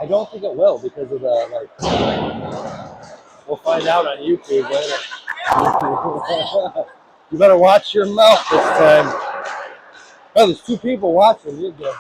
I don't think it will because of the we'll find out on YouTube later. You better watch your mouth this time. Oh, there's 2 people watching. You're good.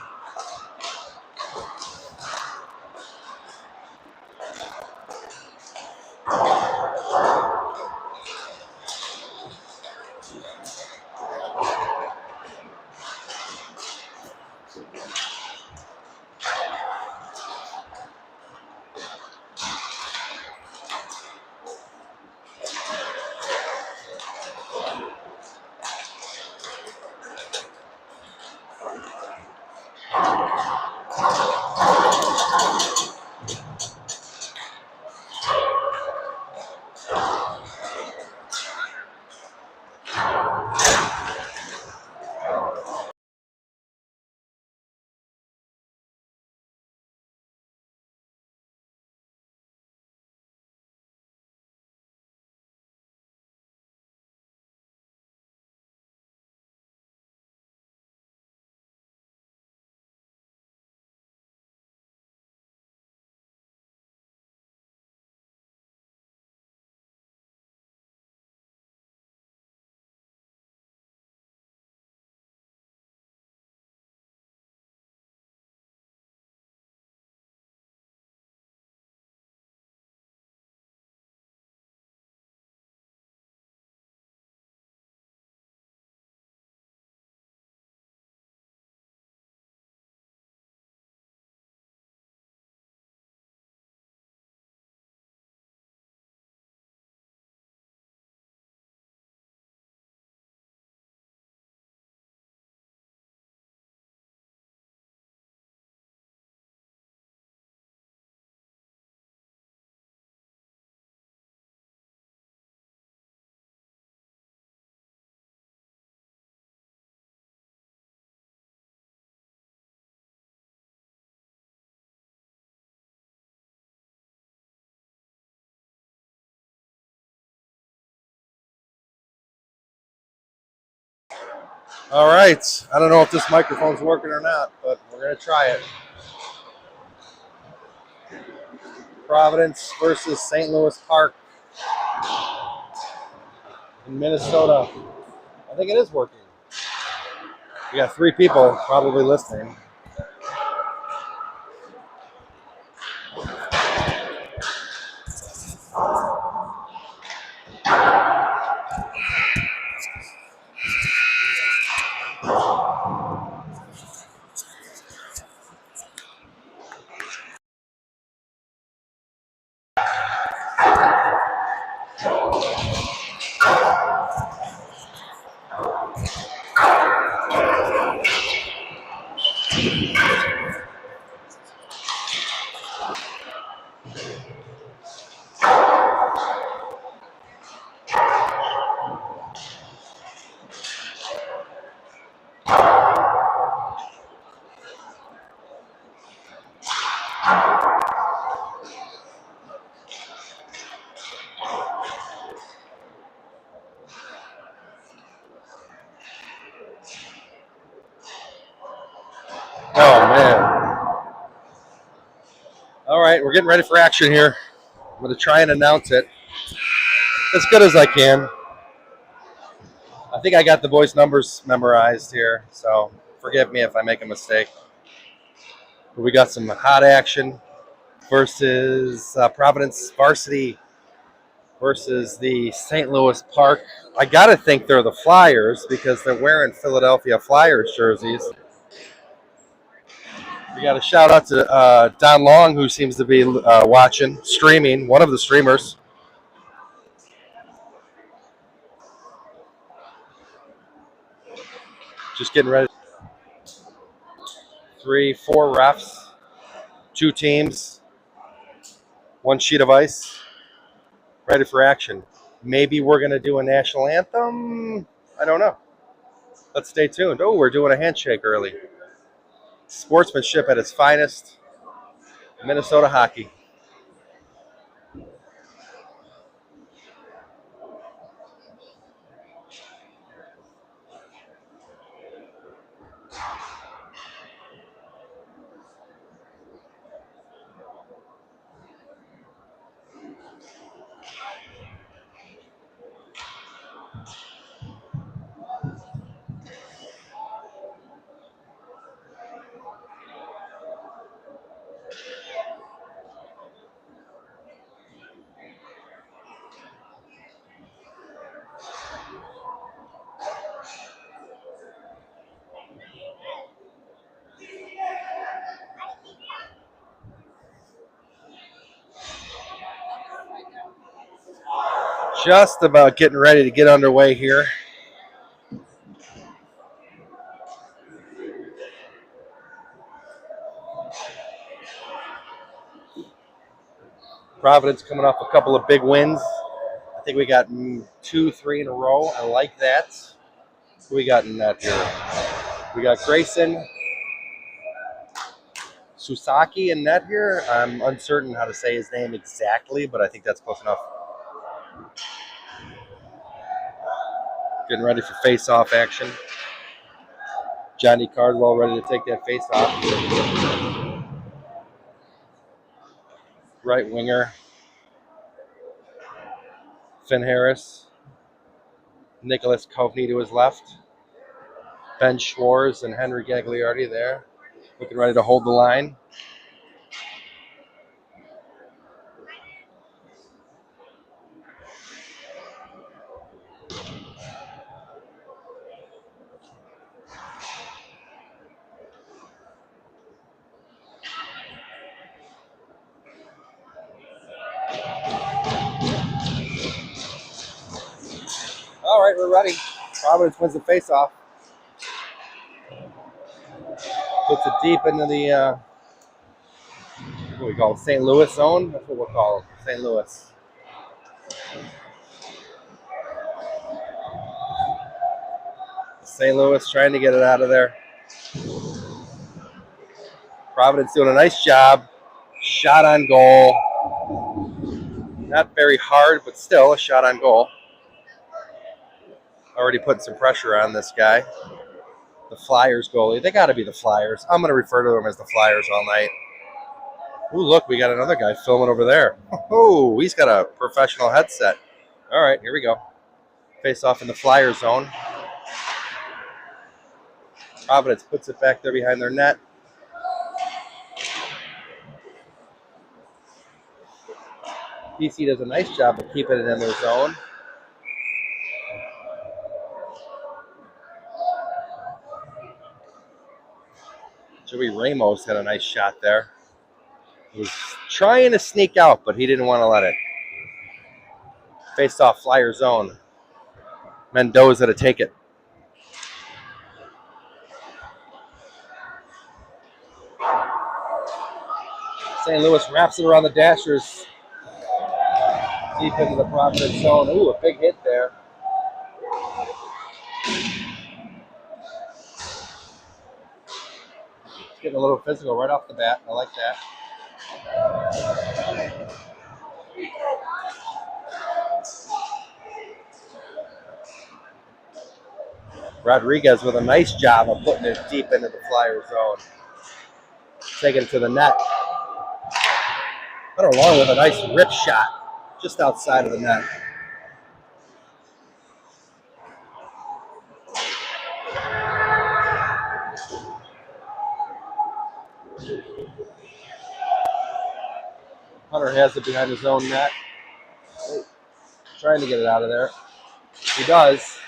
All right. I don't know if this microphone's working or not, but we're going to try it. Providence versus St. Louis Park in Minnesota. I think it is working. We got 3 people probably listening. Oh, man. All right, we're getting ready for action here. I'm going to try and announce it as good as I can. I think I got the boys' numbers memorized here, so forgive me if I make a mistake. But we got some hot action versus Providence Varsity versus the St. Louis Park. I got to think they're the Flyers because they're wearing Philadelphia Flyers jerseys. We got a shout out to Don Long, who seems to be watching, streaming, one of the streamers. Just getting ready. 3, 4 refs, 2 teams, 1 sheet of ice, ready for action. Maybe we're going to do a national anthem. I don't know. Let's stay tuned. Oh, we're doing a handshake early. Sportsmanship at its finest. Minnesota hockey. Just about getting ready to get underway here. Providence coming off a couple of big wins. I think we got 2, 3 in a row. I like that. Who we got in that here? We got Grayson Susaki in net here. I'm uncertain how to say his name exactly, but I think that's close enough. Getting ready for face-off action. Johnny Cardwell ready to take that face-off. Right winger. Finn Harris. Nicholas Kovney to his left. Ben Schwartz and Henry Gagliardi there. Looking ready to hold the line. All right, we're ready. Providence wins the face-off. Puts it deep into the, what do we call it, St. Louis zone? That's what we'll call it, St. Louis. St. Louis trying to get it out of there. Providence doing a nice job. Shot on goal. Not very hard, but still a shot on goal. Already putting some pressure on this guy. The Flyers goalie. They got to be the Flyers. I'm going to refer to them as the Flyers all night. Ooh, look, we got another guy filming over there. Oh, he's got a professional headset. All right, here we go. Face off in the Flyer zone. Providence puts it back there behind their net. PC does a nice job of keeping it in their zone. Joey Ramos had a nice shot there. He was trying to sneak out, but he didn't want to let it. Face off Flyer zone. Mendoza to take it. St. Louis wraps it around the Dashers. Deep into the Providence zone. Ooh, a big hit there. It's getting a little physical right off the bat. I like that. Rodriguez with a nice job of putting it deep into the Flyer zone. Taking it to the net. Hunter Long with a nice rip shot just outside of the net. Hunter has it behind his own net. Trying to get it out of there. He does.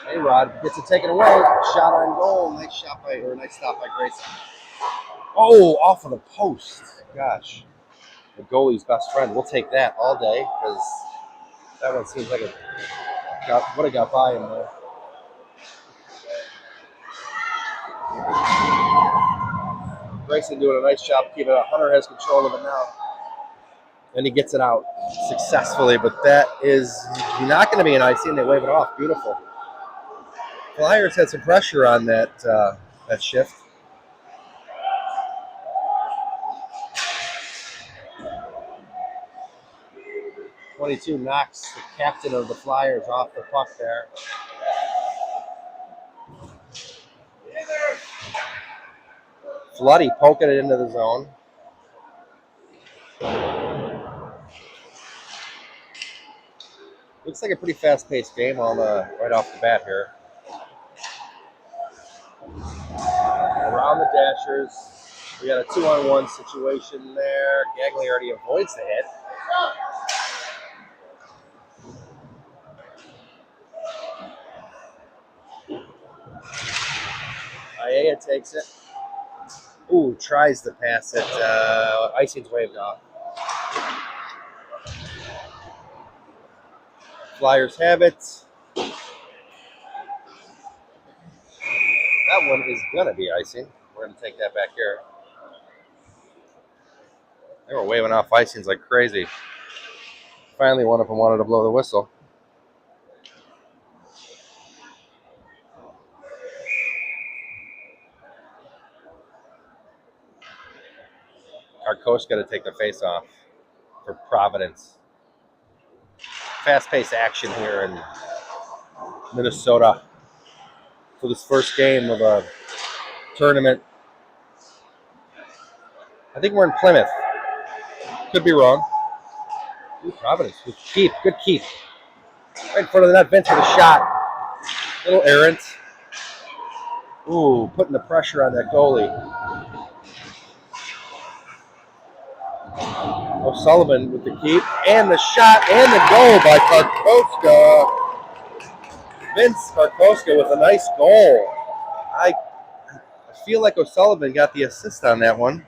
A-Rod gets it taken away. Shot on goal. Nice stop by Grayson. Oh, off of the post. Gosh. The goalie's best friend. We'll take that all day because that one seems like it would have got by him there. Grayson doing a nice job keeping it. Hunter has control of it now. And he gets it out successfully, but that is not going to be an icing. They wave it off. Beautiful. Flyers had some pressure on that shift. .22 knocks the captain of the Flyers off the puck there. Floody poking it into the zone. Looks like a pretty fast-paced game right off the bat here. Around the Dashers. We got a 2-on-1 situation there. Gagliardi avoids the hit. Aiea takes it. Ooh, tries to pass it. Icing's waved off. Flyers have it. That one is going to be icing. We're going to take that back here. They were waving off icings like crazy. Finally, one of them wanted to blow the whistle. Karko's got to take the face off for Providence. Fast-paced action here in Minnesota for this first game of a tournament. I think we're in Plymouth. Could be wrong. Ooh, Providence, good keep, good keep. Right in front of the net, Vince with a shot. Little errant. Ooh, putting the pressure on that goalie. O'Sullivan with the keep, and the shot, and the goal by Karkoska. Vince Karkoska with a nice goal. I feel like O'Sullivan got the assist on that one.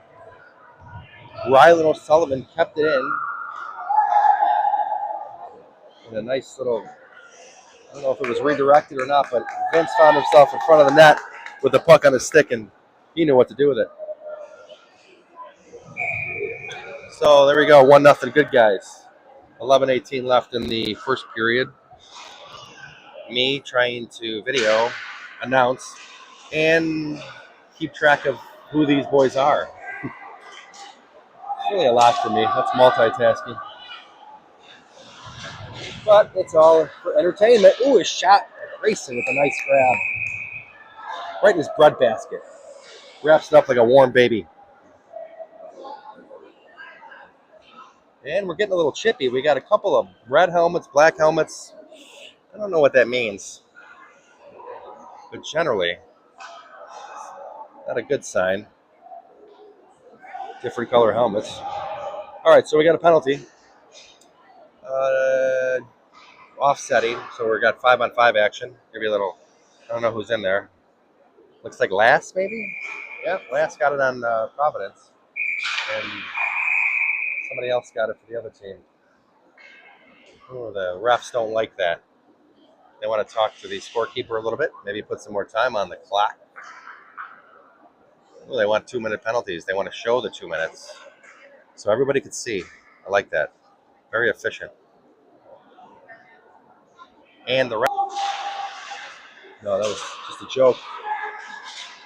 Rylan O'Sullivan kept it in. And a nice little, I don't know if it was redirected or not, but Vince found himself in front of the net with the puck on his stick, and he knew what to do with it. So there we go, 1-0, good guys. 11:18 left in the first period. Me trying to video, announce, and keep track of who these boys are. It's really a lot for me. That's multitasking. But it's all for entertainment. Ooh, a shot. Grayson with a nice grab. Right in his breadbasket. Wraps it up like a warm baby. And we're getting a little chippy. We got a couple of red helmets, black helmets. I don't know what that means. But generally, not a good sign. Different color helmets. All right, so we got a penalty. Offsetting, so we got 5-on-5 action. Maybe a little, I don't know who's in there. Looks like Lass, maybe? Yeah, Lass got it on Providence. And somebody else got it for the other team. Oh, the refs don't like that. They want to talk to the scorekeeper a little bit, maybe put some more time on the clock. Oh, they want 2-minute penalties. They want to show the 2 minutes so everybody could see. I like that. Very efficient. And the ref. No, that was just a joke.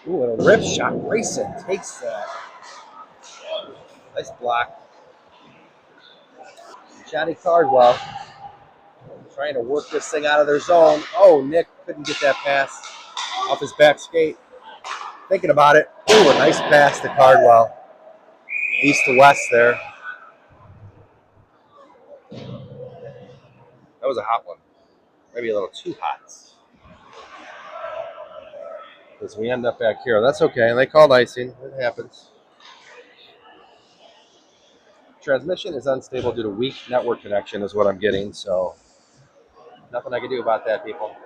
Ooh, and a rip shot. Grayson takes that. Nice block. Johnny Cardwell trying to work this thing out of their zone. Oh, Nick couldn't get that pass off his back skate. Thinking about it. Ooh, a nice pass to Cardwell. East to west there. That was a hot one. Maybe a little too hot. As we end up back here. That's okay. They called icing. It happens. Transmission is unstable due to weak network connection is what I'm getting. So nothing I can do about that, people.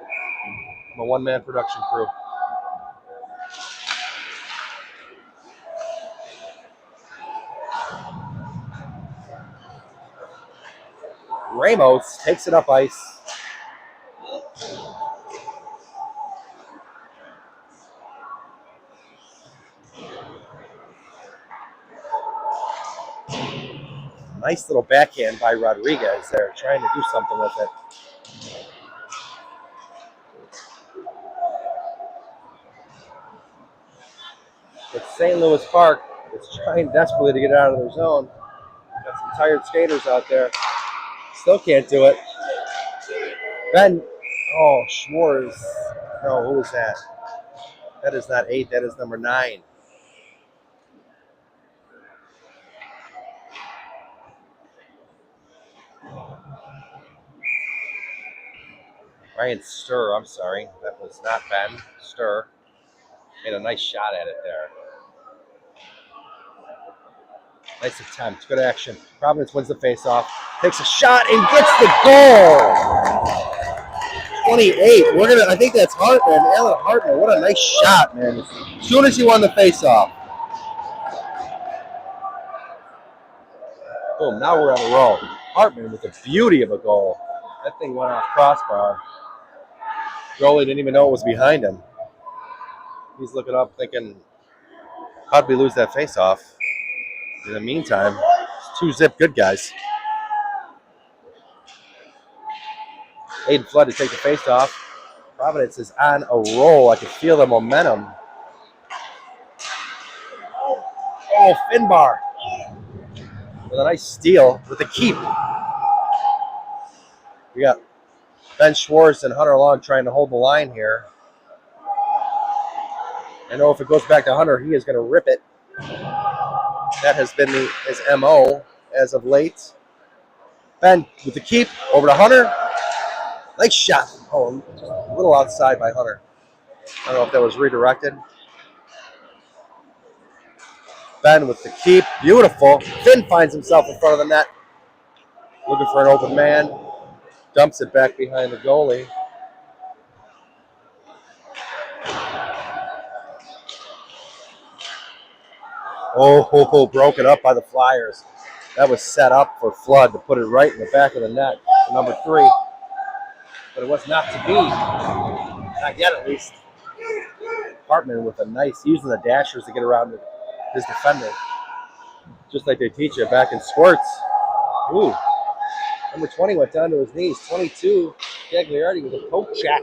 I'm a one-man production crew. Ramos takes it up ice. Nice little backhand by Rodriguez there, trying to do something with it. But St. Louis Park is trying desperately to get out of their zone. Got some tired skaters out there. Still can't do it. Ben, oh, Schwartz. No, who is that? That is not 8, that is number 9. Ryan Sturr, I'm sorry. That was not Ben. Sturr made a nice shot at it there. Nice attempt. Good action. Providence wins the faceoff. Takes a shot and gets the goal. 28. I think that's Hartman. Alan Hartman. What a nice shot, man. As soon as he won the faceoff. Boom. Now we're on a roll. Hartman with the beauty of a goal. That thing went off crossbar. Goalie didn't even know it was behind him. He's looking up thinking, how'd we lose that face-off? In the meantime, it's 2-zip good guys. Aiden Flood to take the face-off. Providence is on a roll. I can feel the momentum. Oh, Finbar with a nice steal with the keep. We got Ben Schwartz and Hunter Long trying to hold the line here. I know if it goes back to Hunter, he is going to rip it. That has been his MO as of late. Ben with the keep over to Hunter. Nice shot. Oh, a little outside by Hunter. I don't know if that was redirected. Ben with the keep. Beautiful. Finn finds himself in front of the net. Looking for an open man. Dumps it back behind the goalie. Oh, broken up by the Flyers. That was set up for Flood to put it right in the back of the net. Number 3. But it was not to be. Not yet, at least. Hartman with a nice, using the dashers to get around his defender. Just like they teach you back in sports. Ooh. Number 20 went down to his knees. 22, Gagliardi with a poke check.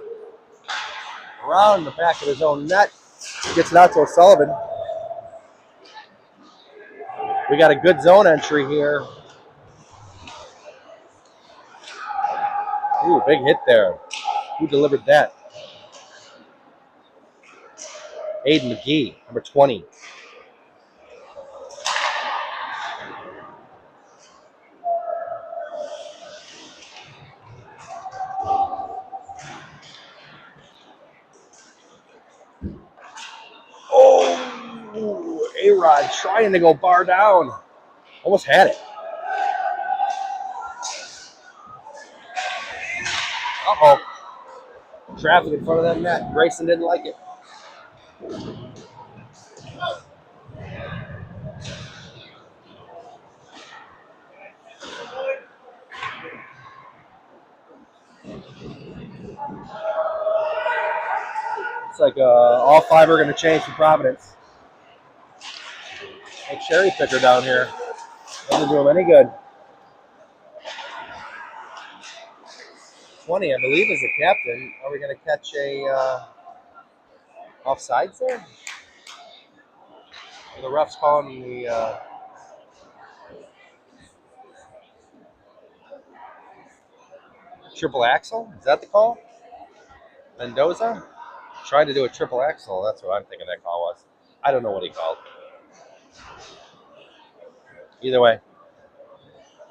Around the back of his own net. Gets it out to O'Sullivan. We got a good zone entry here. Ooh, big hit there. Who delivered that? Aiden McGee, number 20. Oh, A-Rod trying to go bar down. Almost had it. Uh-oh. Traffic in front of that net. Grayson didn't like it. It's like all 5 are going to change for Providence. Like cherry picker down here. Doesn't do him any good. 20, I believe, is the captain. Are we going to catch a offsides there? The ref's calling the triple axel. Is that the call? Mendoza tried to do a triple axel. That's what I'm thinking that call was. I don't know what he called. Either way,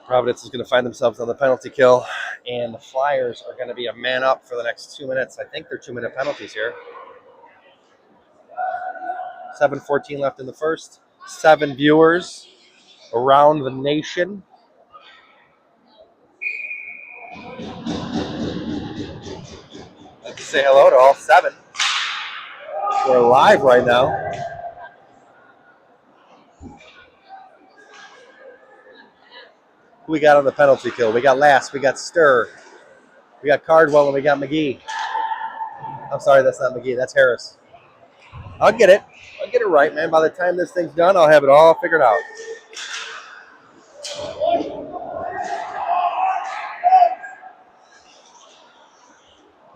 Providence is going to find themselves on the penalty kill, and the Flyers are going to be a man up for the next 2 minutes. I think they're 2-minute penalties here. 7:14 left in the first. 7 viewers around the nation. I'd like to say hello to all 7. We're live right now. Who we got on the penalty kill? We got Lass, we got Stir, we got Cardwell, and we got McGee. I'm sorry, that's not McGee, that's Harris. I'll get it. I'll get it right, man. By the time this thing's done, I'll have it all figured out.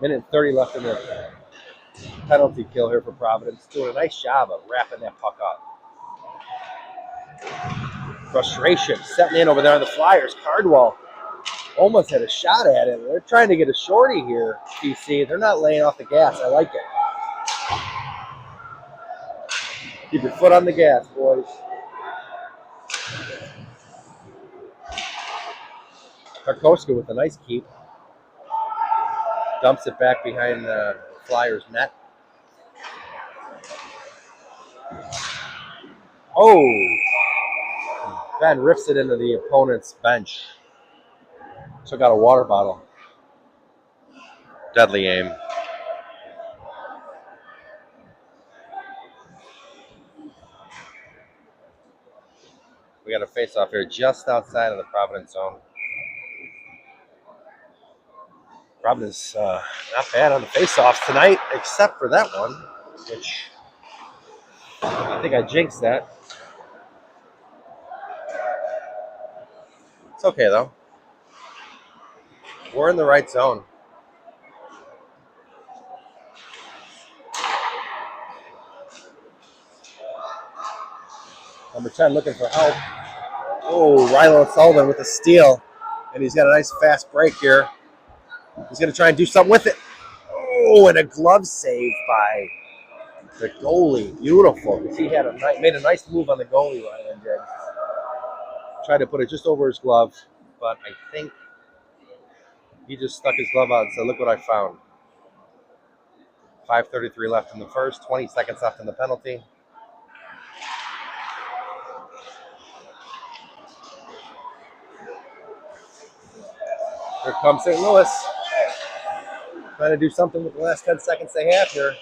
Minute 30 left in the penalty kill here for Providence. Doing a nice job of wrapping that puck up. Frustration setting in over there on the Flyers. Cardwell almost had a shot at it. They're trying to get a shorty here, PC. They're not laying off the gas. I like it. Keep your foot on the gas, boys. Karkoska with a nice keep. Dumps it back behind the Flyers net. Oh! Ben rips it into the opponent's bench. Took out a water bottle. Deadly aim. We got a face-off here just outside of the Providence zone. Providence not bad on the face-offs tonight, except for that one, which I think I jinxed that. It's okay, though. We're in the right zone. Number 10 looking for help. Oh, Rylo Sullivan with a steal. And he's got a nice fast break here. He's going to try and do something with it. Oh, and a glove save by the goalie. Beautiful. Because he made a nice move on the goalie, Ryan did. Tried to put it just over his glove, but I think he just stuck his glove out and said, look what I found. 5:33 left in the first, 20 seconds left in the penalty. Here comes St. Louis. Trying to do something with the last 10 seconds they have here.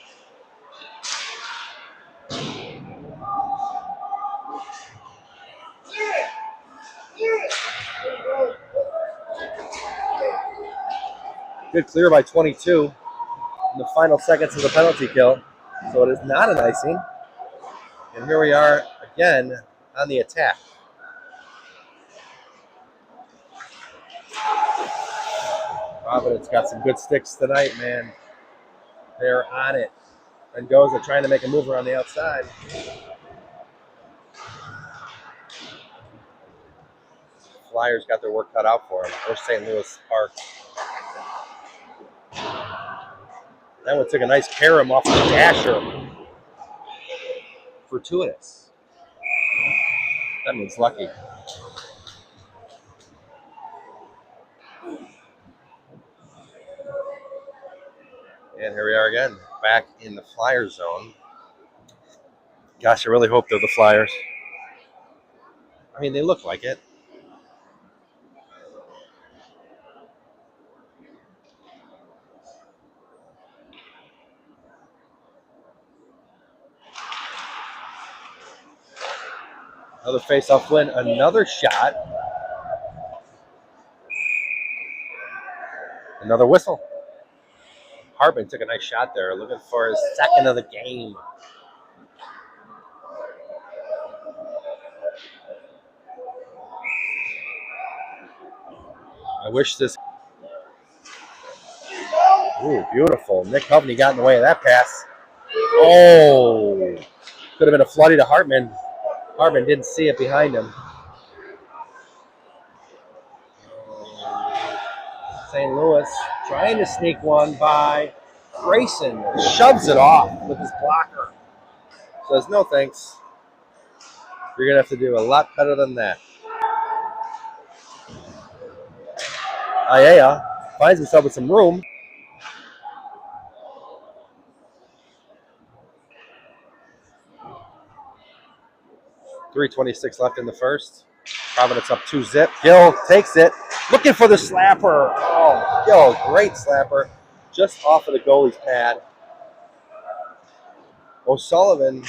Good clear by 22 in the final seconds of the penalty kill. So it is not an icing. And here we are again on the attack. Providence got some good sticks tonight, man. They're on it. Mendoza trying to make a move around the outside. Flyers got their work cut out for them. Or St. Louis Park. That one took a nice carom off the dasher. Fortuitous. That means lucky. And here we are again, back in the Flyer zone. Gosh, I really hope they're the Flyers. I mean, they look like it. Another face-off win, another shot. Another whistle. Hartman took a nice shot there, looking for his second of the game. I wish this... Ooh, beautiful. Nick Hovney got in the way of that pass. Oh! Could have been a floodie to Hartman. Hartman didn't see it behind him. St. Louis trying to sneak one by Grayson. Shoves it off with his blocker. Says, no thanks. You're going to have to do a lot better than that. Ayala finds himself with some room. .326 left in the first. Providence up 2-0. Gill takes it. Looking for the slapper. Oh, Gill, great slapper. Just off of the goalie's pad. O'Sullivan,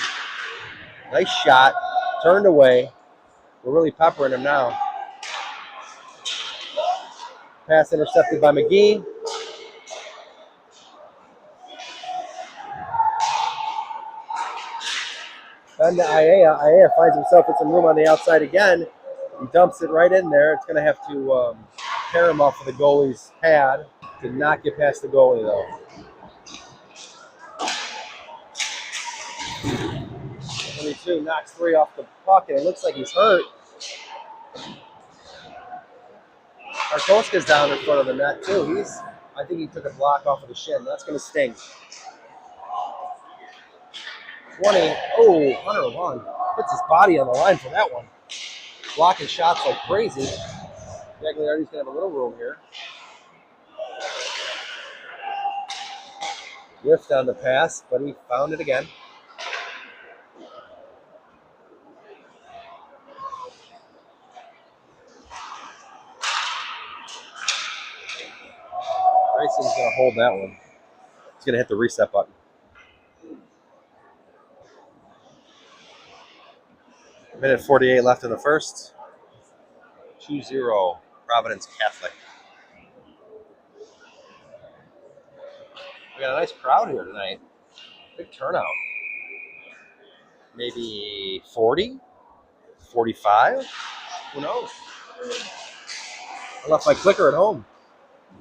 nice shot. Turned away. We're really peppering him now. Pass intercepted by McGee. Then to Ayala. Ayala finds himself with some room on the outside again. He dumps it right in there. It's going to have to tear him off of the goalie's pad. Did not get past the goalie, though. 22 knocks 3 off the puck, and it looks like he's hurt. Karkoska's down in front of the net, too. I think he took a block off of the shin. That's going to sting. 20. Oh, Hunter Long puts his body on the line for that one. Blocking shots like crazy. Gagliardi's going to have a little room here. Whiffed on the pass, but he found it again. Grayson's going to hold that one. He's going to hit the reset button. Minute 48 left in the first. 2-0 Providence Catholic. We got a nice crowd here tonight. Big turnout. Maybe 40, 45? Who knows? I left my clicker at home.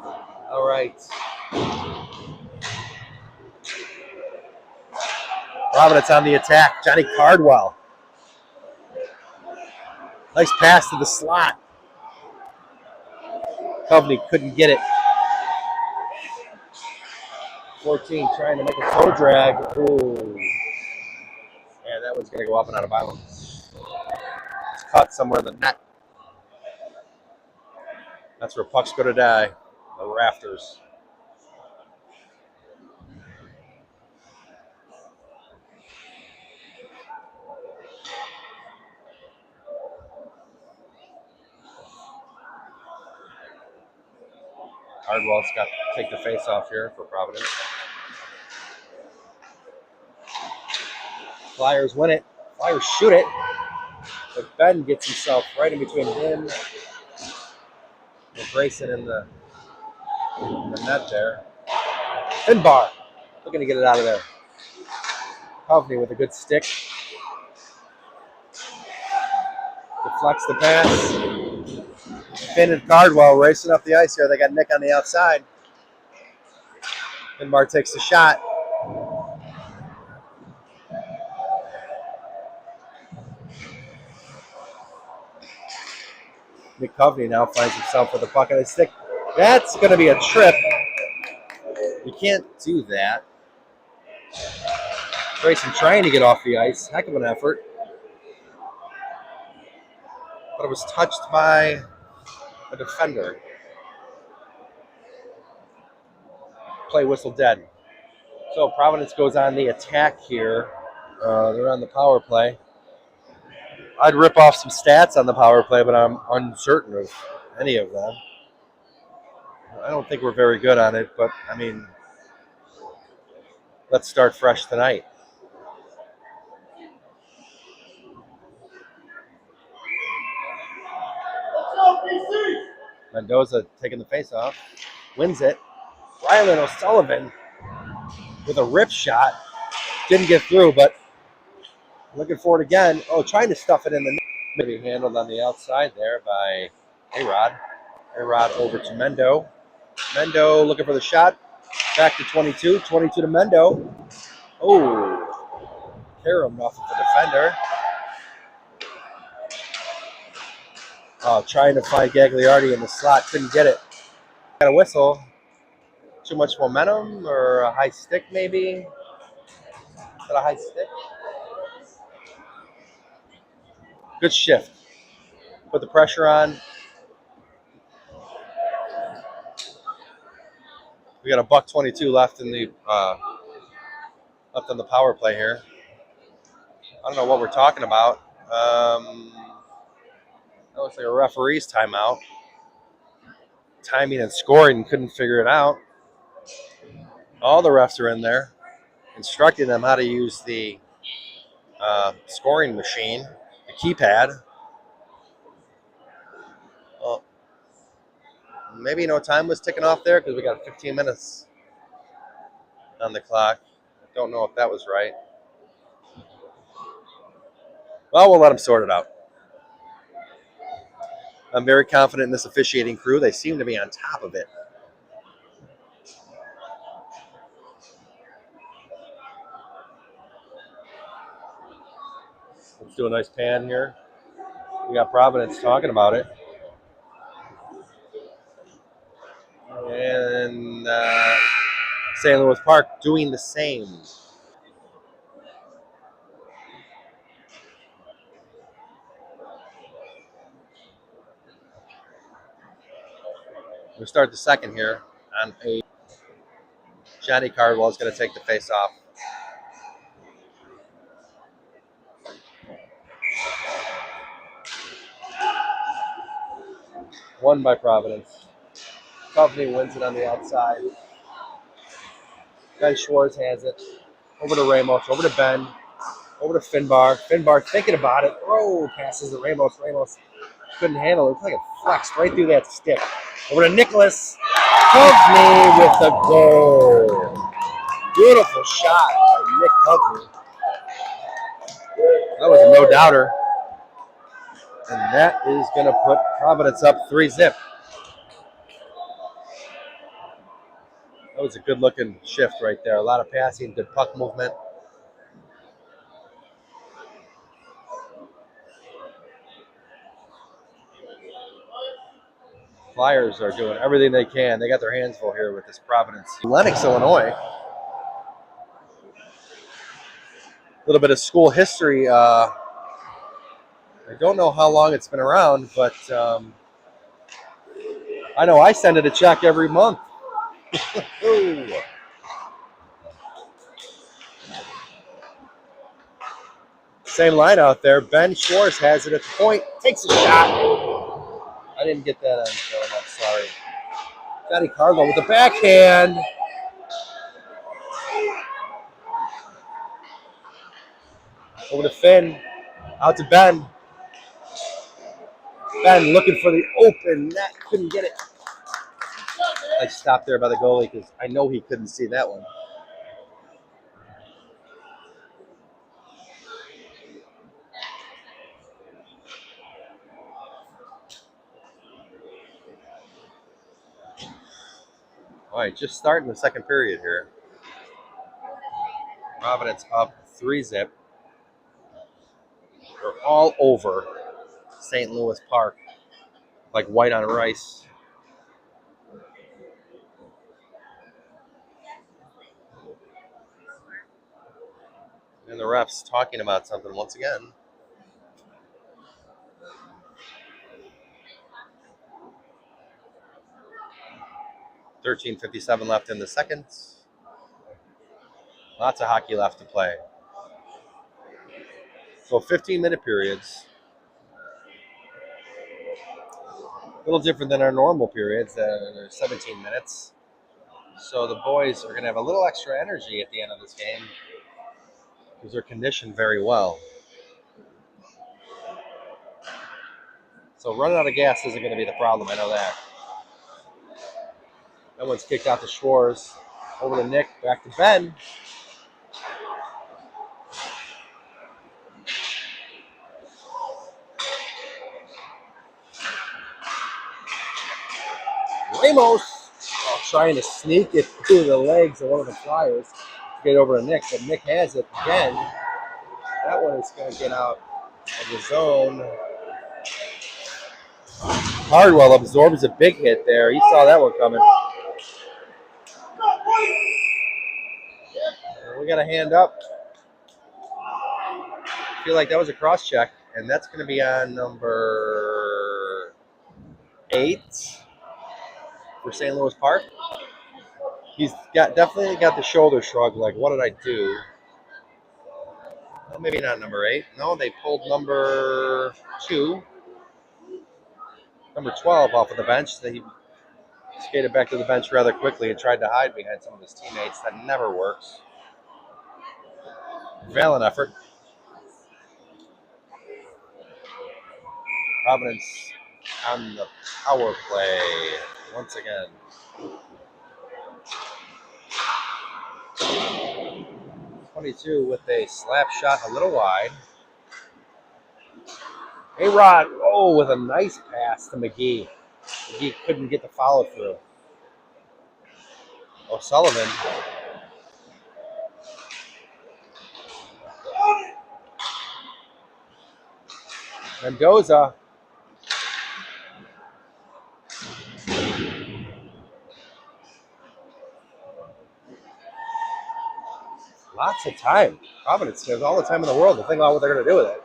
All right. Providence on the attack. Johnny Cardwell. Nice pass to the slot. Coveney couldn't get it. 14 trying to make a toe drag. Ooh. Yeah, that one's going to go up and out of bounds. It's caught somewhere in the net. That's where pucks go to die. The rafters. Cardwell's got to take the face off here for Providence. Flyers win it. Flyers shoot it. But Ben gets himself right in between him and Grayson in the net there. Finbar looking to get it out of there. Coveney with a good stick. Deflects the pass. Finn and Cardwell racing up the ice here. They got Nick on the outside. Finbar takes the shot. Nick Coveney now finds himself with the puck on his stick. That's going to be a trip. You can't do that. Grayson trying to get off the ice. Heck of an effort. But it was touched by a defender. Play whistle dead. So Providence goes on the attack here. They're on the power play. I'd rip off some stats on the power play, but I'm uncertain of any of them. I don't think we're very good on it, but, I mean, let's start fresh tonight. Mendoza taking the face off. Wins it. Rylan O'Sullivan with a rip shot. Didn't get through, but looking for it again. Oh, trying to stuff it in the net. Maybe handled on the outside there by A-Rod. A-Rod over to Mendo. Mendo looking for the shot. Back to 22. 22 to Mendo. Oh. Karam off of the defender. Trying to find Gagliardi in the slot. Couldn't get it. Got a whistle. Too much momentum or a high stick maybe? Got a high stick? Good shift. Put the pressure on. We got a $1.22 left in the left on the power play here. I don't know what we're talking about. That looks like a referee's timeout. Timing and scoring, couldn't figure it out. All the refs are in there, instructing them how to use the scoring machine, the keypad. Well, maybe no time was ticking off there because we got 15 minutes on the clock. I don't know if that was right. Well, we'll let them sort it out. I'm very confident in this officiating crew. They seem to be on top of it. Let's do a nice pan here. We got Providence talking about it. And St. Louis Park doing the same. We start the second here on a Johnny Cardwell is going to take the face off. Won by Providence. Coveney wins it on the outside. Ben Schwartz has it. Over to Ramos, over to Ben, over to Finbar. Finbar thinking about it. Oh, passes to Ramos. Ramos couldn't handle it. It's like it flexed right through that stick. Over to Nicholas. Coveney with the goal. Beautiful shot by Nick Coveney. That was a no-doubter. And that is going to put Providence up 3-zip. That was a good-looking shift right there. A lot of passing, good puck movement. Flyers are doing everything they can. They got their hands full here with this Providence. Lenox, Illinois. A little bit of school history. I don't know how long it's been around, but I know I send it a check every month. Same line out there. Ben Schwartz has it at the point. Takes a shot. I didn't get that on film. I'm sorry. Johnny Carlo with the backhand. Over to Finn. Out to Ben. Ben looking for the open net. Couldn't get it. I stopped there by the goalie because I know he couldn't see that one. All right, just starting the second period here. Providence up 3-zip. They're all over St. Louis Park like white on rice. And the ref's talking about something once again. $13:57 left in the second. Lots of hockey left to play. So 15-minute periods. A little different than our normal periods. 17 minutes. So the boys are going to have a little extra energy at the end of this game because they're conditioned very well. So running out of gas isn't going to be the problem. I know that. That one's kicked out to Schwartz. Over to Nick. Back to Ben. Ramos trying to sneak it through the legs of one of the Flyers to get over to Nick, but Nick has it again. That one is going to get out of the zone. Hardwell absorbs a big hit there. He saw that one coming. We got a hand up. I feel like that was a cross check, and that's going to be on number 8 for St. Louis Park. He's definitely got the shoulder shrug, like, what did I do? Well, maybe not number 8. No, they pulled number 2. Number 12 off of the bench. He skated back to the bench rather quickly and tried to hide behind some of his teammates. That never works. Valiant effort. Providence on the power play once again. 22 with a slap shot a little wide. A-Rod, with a nice pass to McGee. McGee couldn't get the follow through. O'Sullivan. Mendoza. Lots of time. Providence has all the time in the world to think about what they're going to do with it.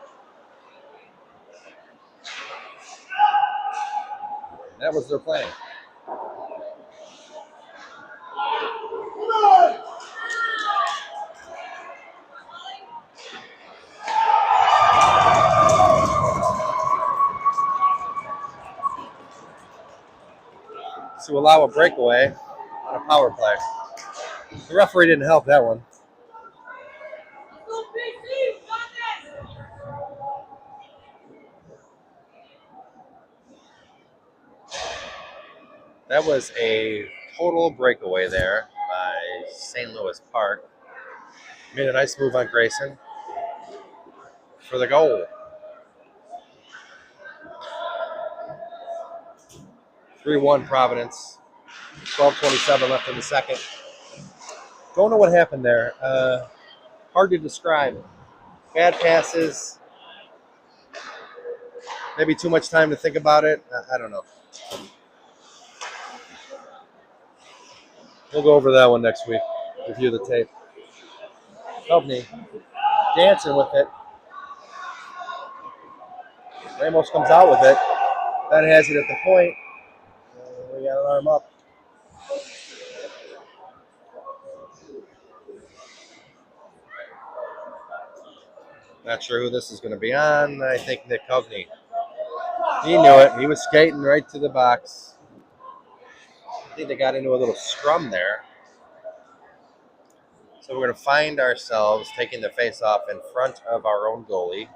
That was their plan. To allow a breakaway on a power play. The referee didn't help that one. That was a total breakaway there by St. Louis Park. Made a nice move on Grayson for the goal. 3-1 Providence. 12:27 left in the second. Don't know what happened there. Hard to describe. Bad passes. Maybe too much time to think about it. I don't know. We'll go over that one next week. Review the tape. Kovney dancing with it. Ramos comes out with it. That has it at the point. We got an arm up. Not sure who this is going to be on. I think Nick Kovney. He knew it. He was skating right to the box. I think they got into a little scrum there. So we're going to find ourselves taking the face-off in front of our own goalie.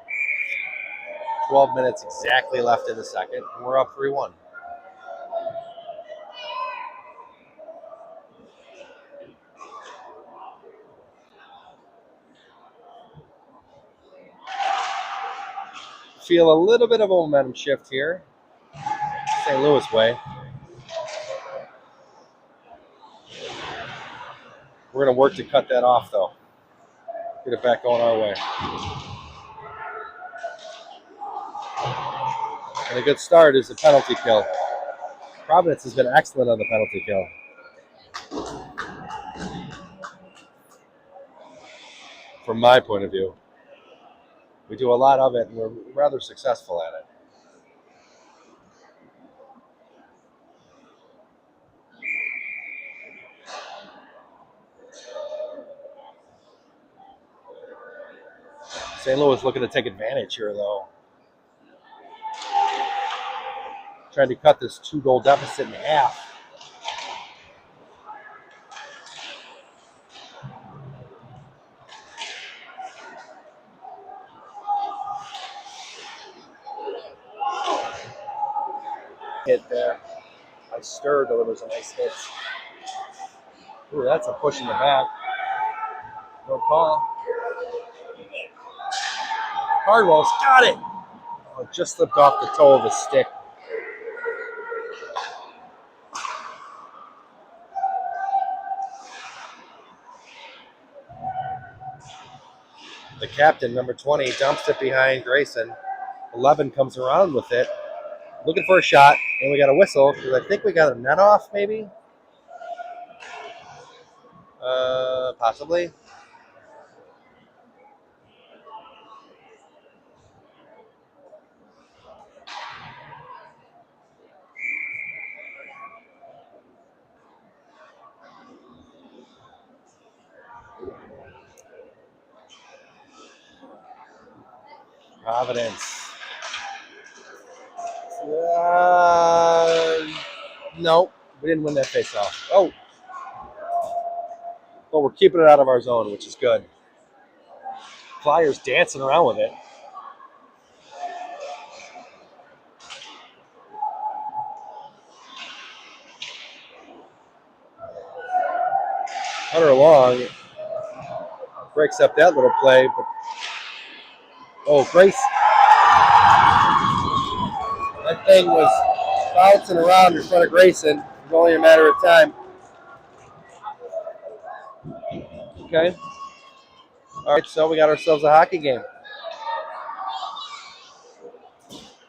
12 minutes exactly left in the second. And we're up 3-1. Feel a little bit of a momentum shift here. St. Louis way. We're going to work to cut that off, though. Get it back going our way. And a good start is the penalty kill. Providence has been excellent on the penalty kill. From my point of view. We do a lot of it, and we're rather successful at it. St. Louis looking to take advantage here, though. Trying to cut this 2-goal deficit in half. Hit there. I Stir delivers a nice hit. Ooh, that's a push in the back. No call. Hardwell's got it. Oh, it just slipped off the toe of his stick. The captain, number 20, dumps it behind Grayson. 11 comes around with it. Looking for a shot, and we got a whistle because I think we got a net off, maybe? Possibly. Providence. No, we didn't win that face-off. Oh. But we're keeping it out of our zone, which is good. Flyers dancing around with it. Hunter Long breaks up that little play, but Grace. That thing was bouncing around in front of Grayson. It was only a matter of time. Okay. All right, so we got ourselves a hockey game.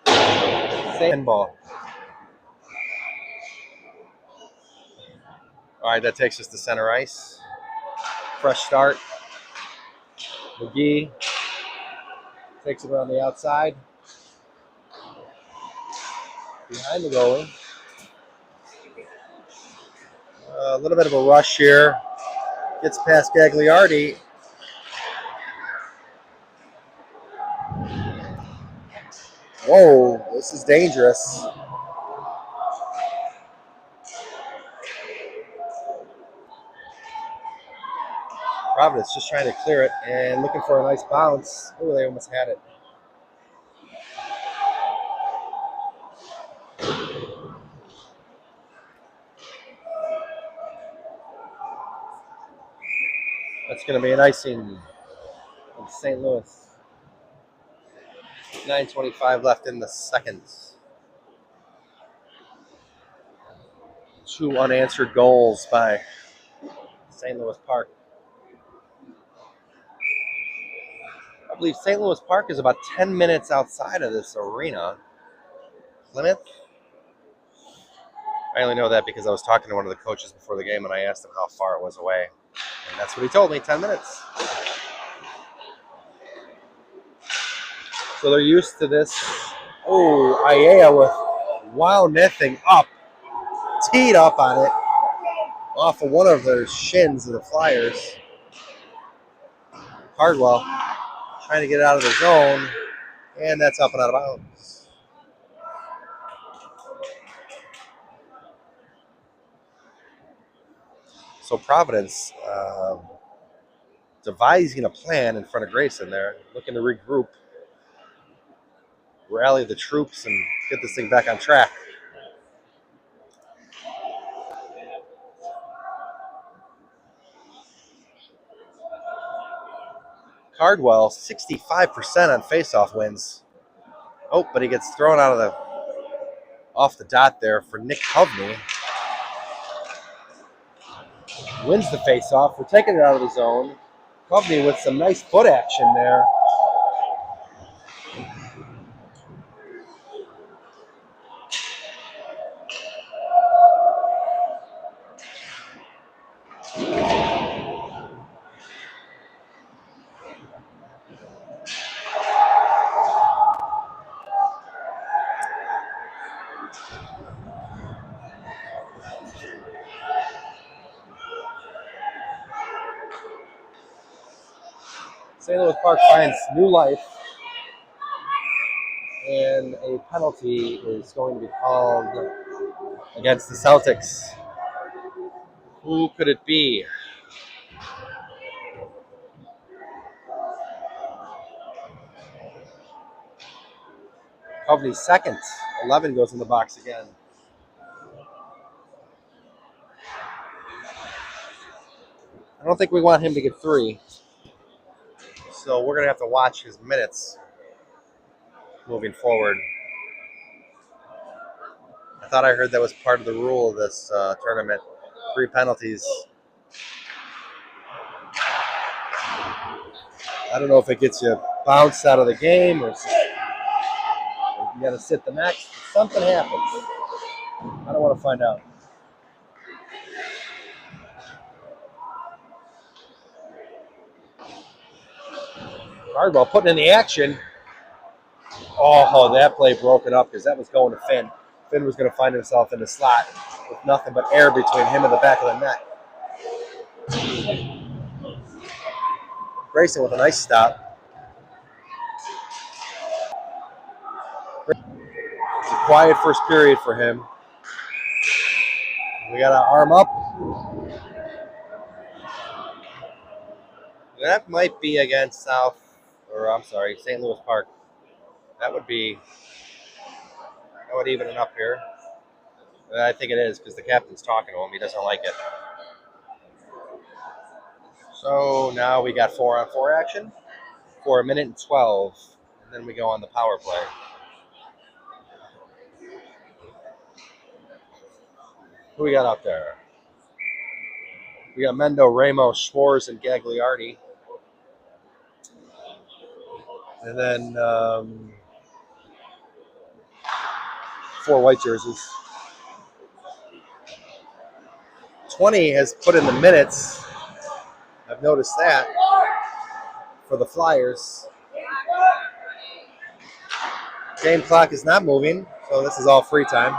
Sandball. All right, that takes us to center ice. Fresh start. McGee takes it around the outside. Behind the goalie. A little bit of a rush here. Gets past Gagliardi. Whoa, this is dangerous. Providence just trying to clear it and looking for a nice bounce. Oh, they almost had it. That's going to be an icing in St. Louis. 9:25 left in the second. 2 unanswered goals by St. Louis Park. I believe St. Louis Park is about 10 minutes outside of this arena. Plymouth? I only know that because I was talking to one of the coaches before the game and I asked him how far it was away. And that's what he told me, 10 minutes. So they're used to this. Oh, Aiea with wow nothing up. Teed up on it. Off of one of their shins of the Flyers. Cardwell trying to get out of the zone. And that's up and out of bounds. So Providence devising a plan in front of Grayson there, looking to regroup, rally the troops, and get this thing back on track. Cardwell, 65% on faceoff wins. Oh, but he gets thrown off the dot there for Nick Hovney. Wins the faceoff. We're taking it out of the zone. Hovney with some nice foot action there. St. Louis Park finds new life, and a penalty is going to be called against the Celtics. Who could it be? Hovney's second. 11 goes in the box again. I don't think we want him to get 3. So we're going to have to watch his minutes moving forward. I thought I heard that was part of the rule of this tournament. 3 penalties. I don't know if it gets you bounced out of the game or you got to sit the next. Something happens. I don't want to find out. Cardwell putting in the action. Oh, that play broke it up because that was going to Finn. Finn was going to find himself in the slot with nothing but air between him and the back of the net. Grayson with a nice stop. It's a quiet first period for him. We got to arm up. That might be against St. Louis Park. That would even it up here. I think it is because the captain's talking to him. He doesn't like it. So now we got 4-on-4 action for 1:12, and then we go on the power play. Who we got out there? We got Mendo, Ramos, Schwartz, and Gagliardi. And then 4 white jerseys. 20 has put in the minutes. I've noticed that for the Flyers. Game clock is not moving, so this is all free time.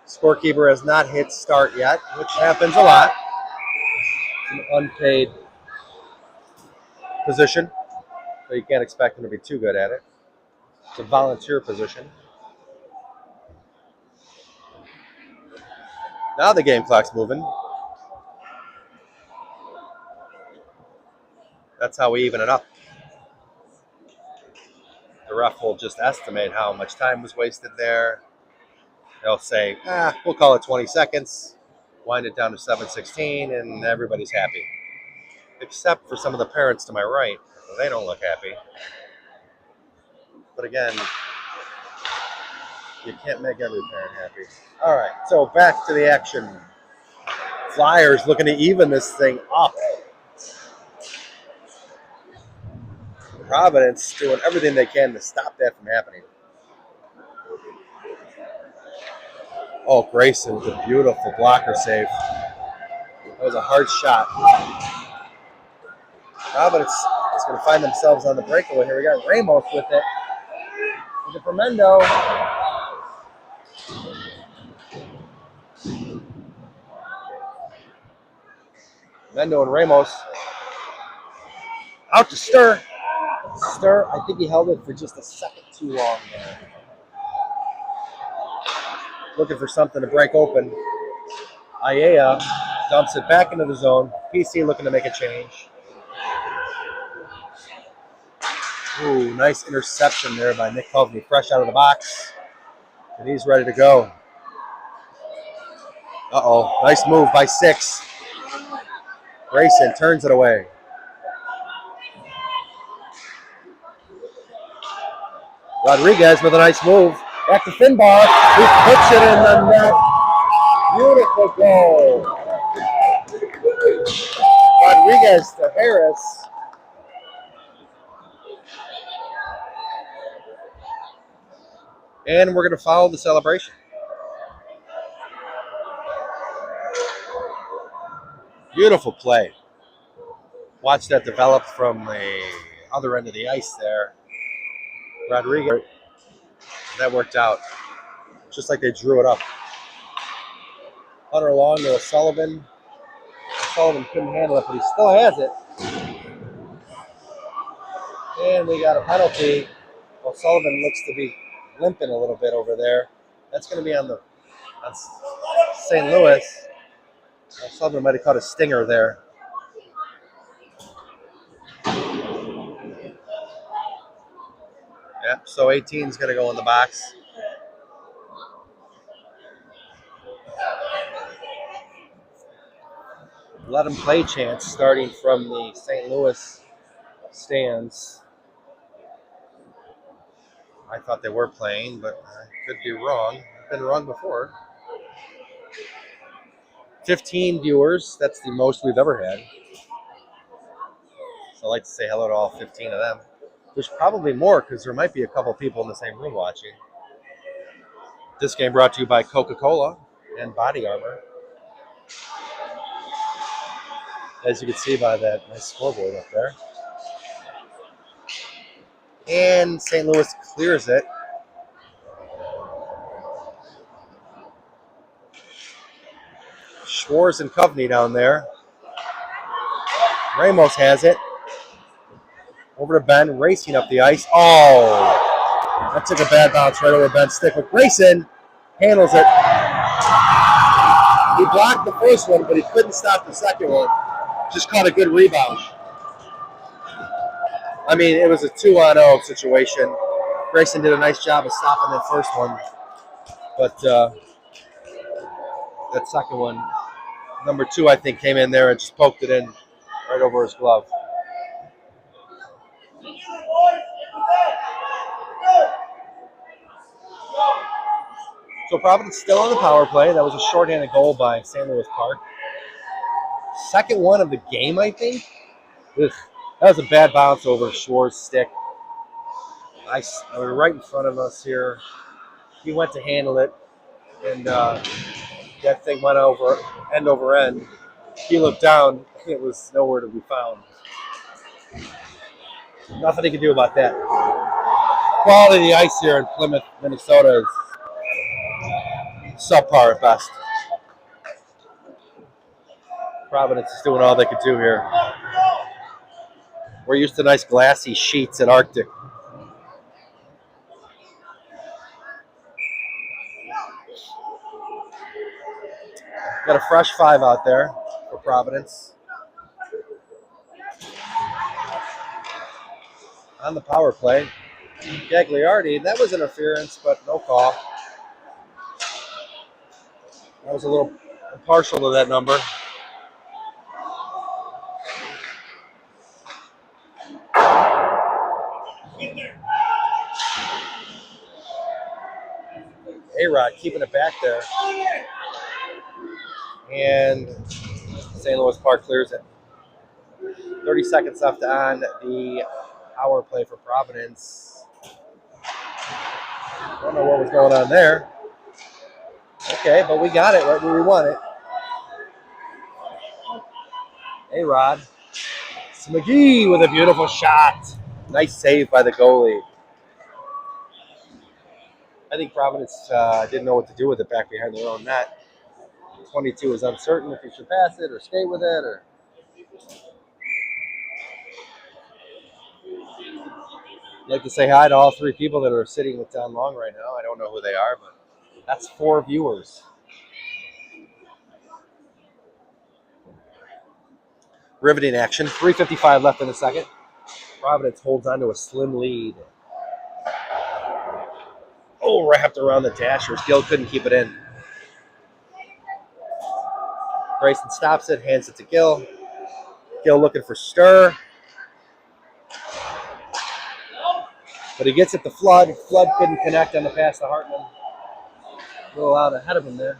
Scorekeeper has not hit start yet, which happens a lot. It's an unpaid position, so you can't expect him to be too good at it. It's a volunteer position. Now the game clock's moving. That's how we even it up. The ref will just estimate how much time was wasted there. They'll say, we'll call it 20 seconds. wind it down to 7-16, and everybody's happy. Except for some of the parents to my right. They don't look happy. But again, you can't make every parent happy. All right, so back to the action. Flyers looking to even this thing up. Providence doing everything they can to stop that from happening. Oh, Grayson with a beautiful blocker save. That was a hard shot. Providence is going to find themselves on the breakaway here. We got Ramos with it. Looking for Mendo. Mendo and Ramos. Out to Stir. Stir, I think he held it for just a second too long there. Looking for something to break open. Ayala dumps it back into the zone. PC looking to make a change. Ooh, nice interception there by Nick Kovney, fresh out of the box. And he's ready to go. Uh-oh, nice move by 6. Grayson turns it away. Rodriguez with a nice move. Back to Finbar. He puts it in the net. Beautiful goal. Rodriguez to Harris. And we're going to follow the celebration. Beautiful play. Watch that develop from the other end of the ice there. Rodriguez. That worked out. Just like they drew it up. Hunter Long to Sullivan. Sullivan couldn't handle it, but he still has it. And we got a penalty. Well, Sullivan looks to be limping a little bit over there. That's going to be on St. Louis. Sullivan might have caught a stinger there. Yeah, so 18 is going to go in the box. Let him play chance starting from the St. Louis stands. I thought they were playing, but I could be wrong. I've been wrong before. 15 viewers. That's the most we've ever had. So I'd like to say hello to all 15 of them. There's probably more because there might be a couple people in the same room watching. This game brought to you by Coca-Cola and Body Armor. As you can see by that nice scoreboard up there. And St. Louis clears it. Schwartz and Kovney down there. Ramos has it. Over to Ben, racing up the ice. Oh, that took a bad bounce right over Ben's stick. But Grayson handles it. He blocked the first one, but he couldn't stop the second one. Just caught a good rebound. I mean, it was a 2-on-0 situation. Grayson did a nice job of stopping that first one. But that second one, number 2, I think, came in there and just poked it in right over his glove. So Providence still on the power play. That was a shorthanded goal by St. Louis Park. Second one of the game, I think. Ugh, that was a bad bounce over Schwartz's stick. I mean, right in front of us here. He went to handle it, and that thing went over end. He looked down. It was nowhere to be found. Nothing he could do about that. Quality of the ice here in Plymouth, Minnesota is subpar at best. Providence is doing all they could do here. We're used to nice glassy sheets at Arctic. Got a fresh 5 out there for Providence. On the power play, Gagliardi, that was interference, but no call. That was a little I'm partial to that number. A-Rod keeping it back there. And St. Louis Park clears it. 30 seconds left on the power play for Providence. I don't know what was going on there. Okay, but we got it right where we want it. A-Rod. McGee with a beautiful shot. Nice save by the goalie. I think Providence didn't know what to do with it back behind their own net. 22 is uncertain if he should pass it or stay with it. Or I'd like to say hi to all three people that are sitting with Don Long right now. I don't know who they are, but that's 4 viewers. Riveting action. 3:55 left in the second. Providence holds on to a slim lead. Oh, wrapped around the dashers. Gill couldn't keep it in. Grayson stops it, hands it to Gill. Gill looking for Stir. But he gets it to Flood. Flood couldn't connect on the pass to Hartman. A little out ahead of him there.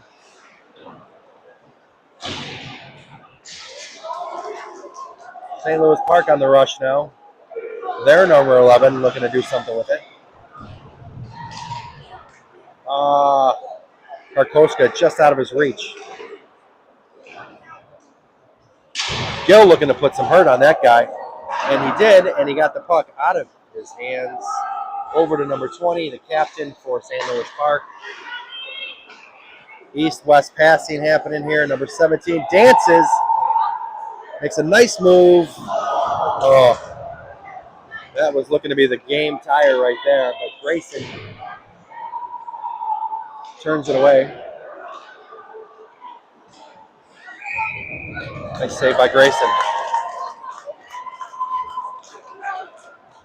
St. Louis Park on the rush now. Their number 11 looking to do something with it. Karkoska just out of his reach. Gill looking to put some hurt on that guy. And he did, and he got the puck out of his hands over to number 20, the captain for St. Louis Park. East-west passing happening here. Number 17 dances. Makes a nice move. Oh, that was looking to be the game tire right there. But Grayson turns it away. Nice save by Grayson.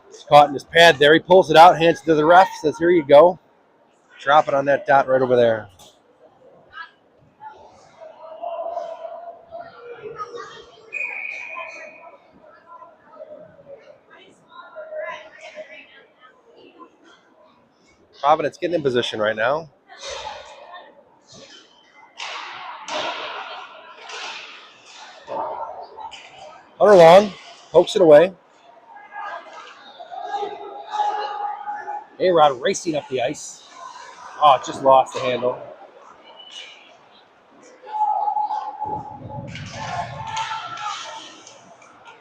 He's caught in his pad there. He pulls it out, hands it to the ref, says, here you go. Drop it on that dot right over there. Providence getting in position right now. Hunter Long pokes it away. A-Rod racing up the ice. Oh, just lost the handle.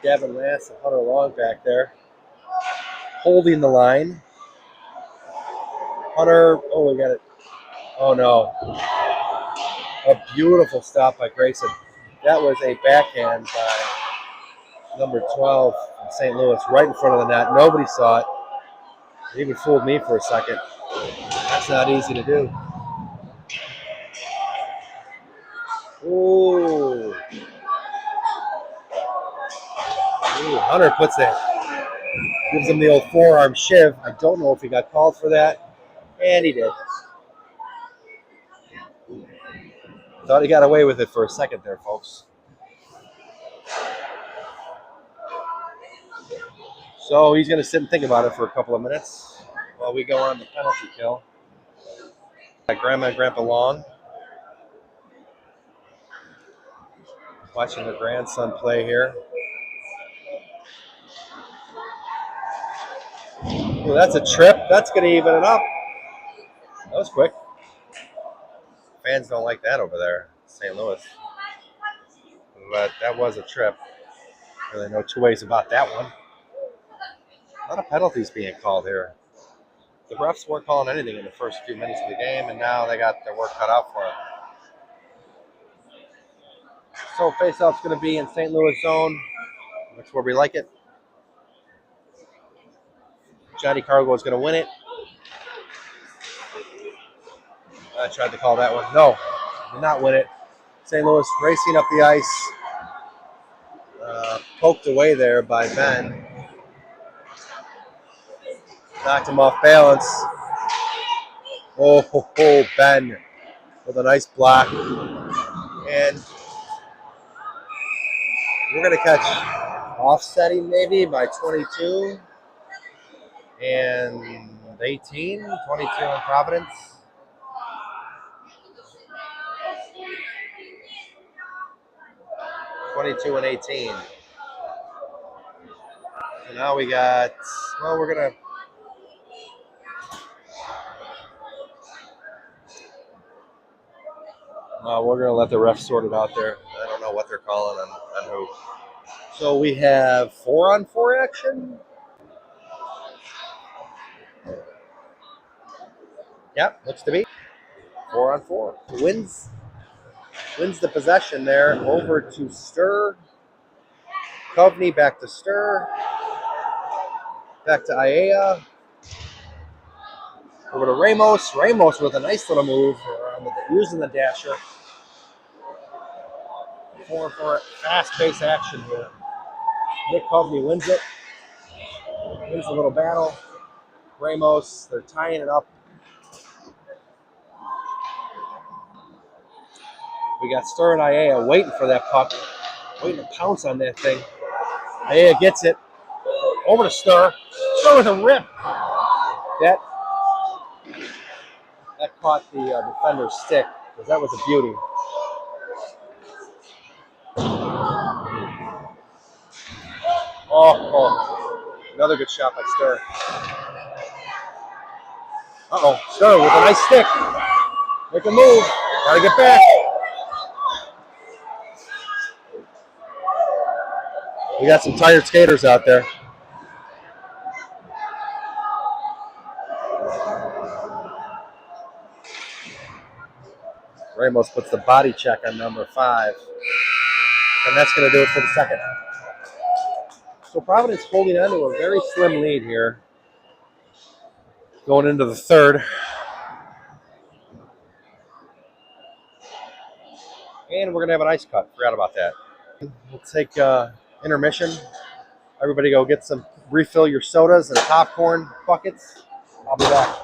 Gavin Lass and Hunter Long back there. Holding the line. Hunter, oh, we got it. Oh, no. A beautiful stop by Grayson. That was a backhand by number 12 from St. Louis, right in front of the net. Nobody saw it. It even fooled me for a second. That's not easy to do. Ooh. Ooh, Hunter puts it. Gives him the old forearm shiv. I don't know if he got called for that. And he did. Thought he got away with it for a second there, folks. So he's going to sit and think about it for a couple of minutes while we go on the penalty kill. Grandma and Grandpa Long watching their grandson play here. Ooh, that's a trip. That's going to even it up. That was quick. Fans don't like that over there, St. Louis. But that was a trip. Really no two ways about that one. A lot of penalties being called here. The refs weren't calling anything in the first few minutes of the game, and now they got their work cut out for them. So face-off's going to be in St. Louis zone. That's where we like it. Johnny Cargo is going to win it. I tried to call that one. No, did not win it. St. Louis racing up the ice. Poked away there by Ben. Knocked him off balance. Oh, Ben with a nice block. And we're going to catch offsetting maybe by 22 and 18, 22 in Providence. '22 and 18. So now we got, well, we're going to, let the refs sort it out there. I don't know what they're calling on who. So we have 4-on-4 action. Yep, looks to be 4-on-4. Wins the possession there. Over to Stir. Coveney back to Stir. Back to Aiea. Over to Ramos. Ramos with a nice little move, using the dasher. 4-4, fast-paced action here. Nick Coveney wins it. Wins the little battle. Ramos, they're tying it up. We got Stir and Aiea waiting for that puck, waiting to pounce on that thing. Aiea gets it. Over to Stir. Stir with a rip. That caught the defender's stick, because that was a beauty. Oh, another good shot by Stir. Stir with a nice stick. Make a move. Gotta get back. We got some tired skaters out there. Ramos puts the body check on number 5. And that's going to do it for the second. So Providence holding on to a very slim lead here. Going into the third. And we're going to have an ice cut. Forgot about that. We'll take intermission. Everybody go refill your sodas and popcorn buckets. I'll be back.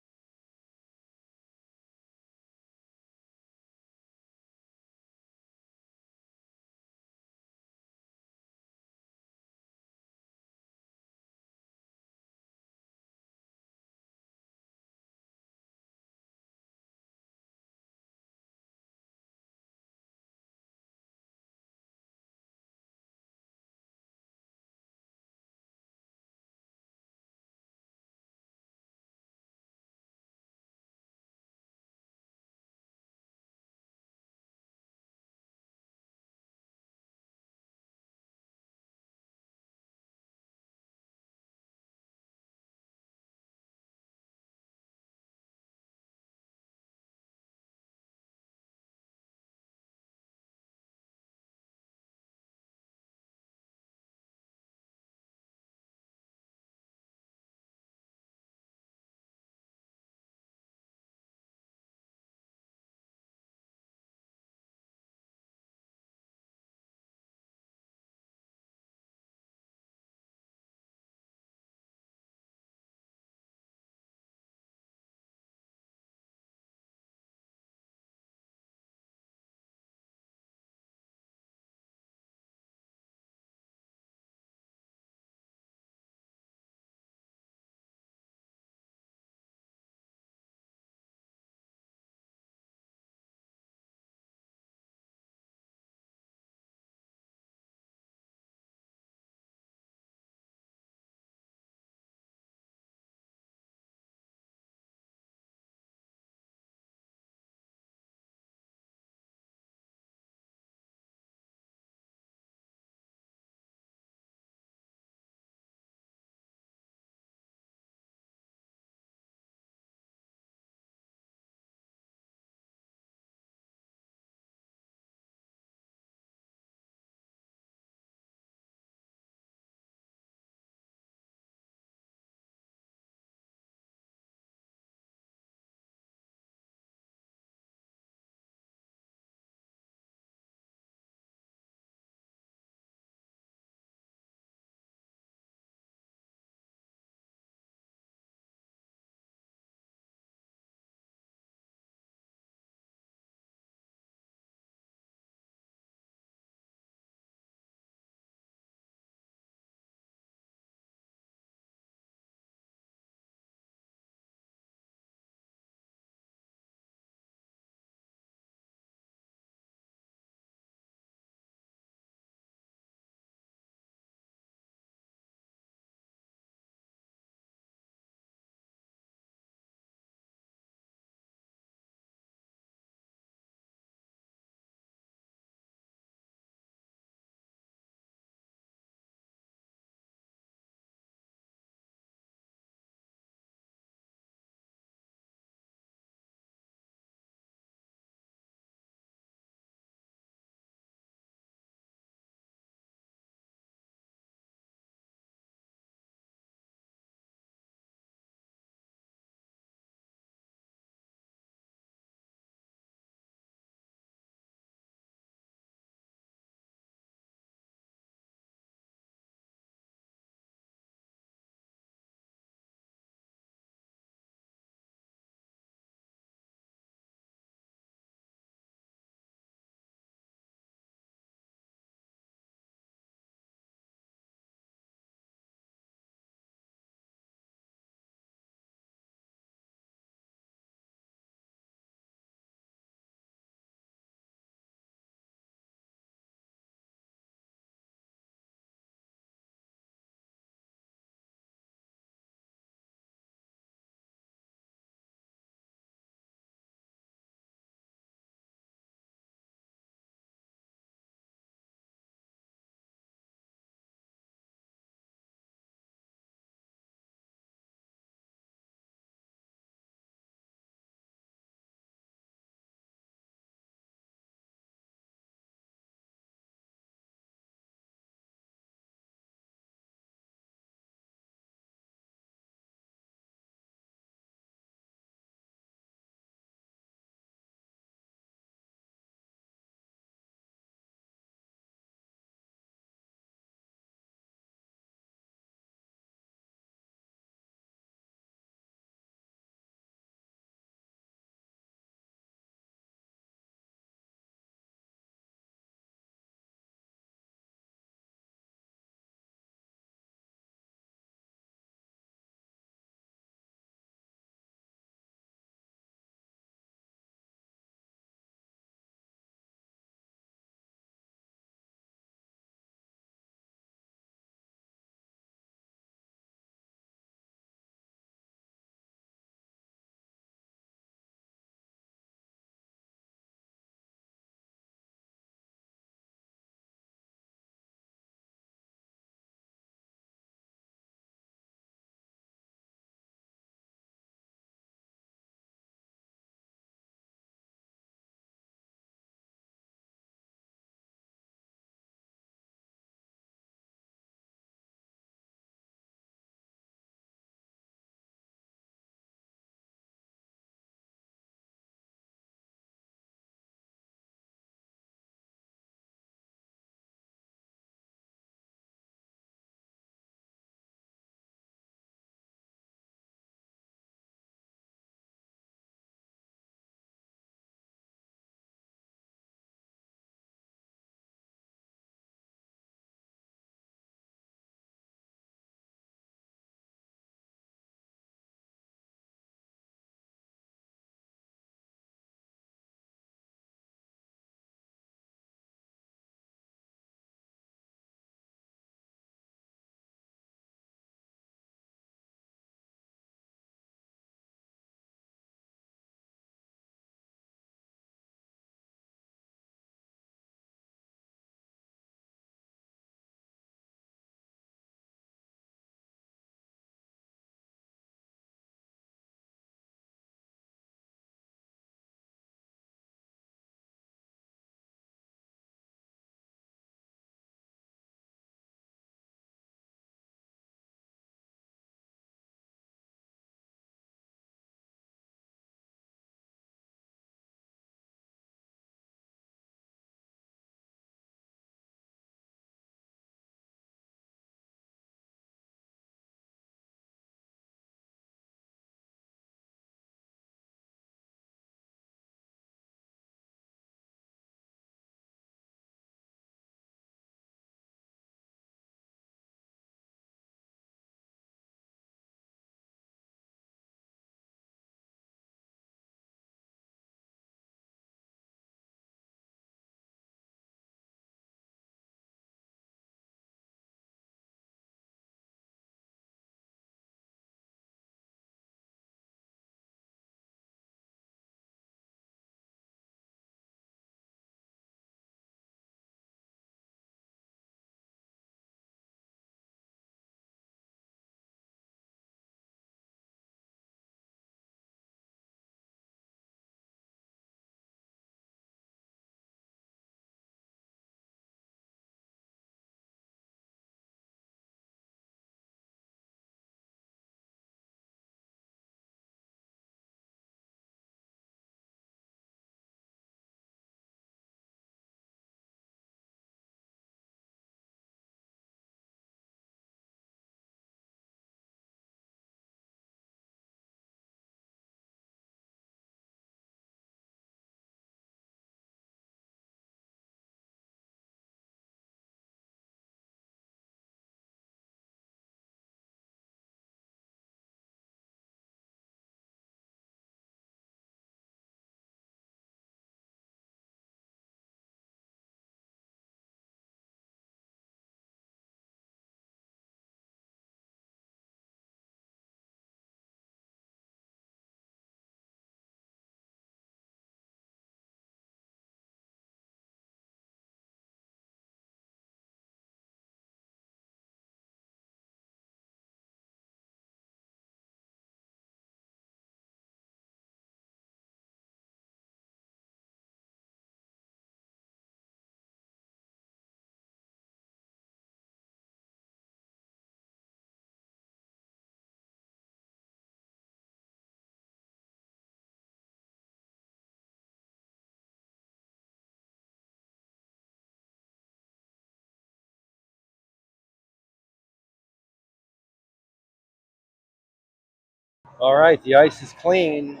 All right, the ice is clean.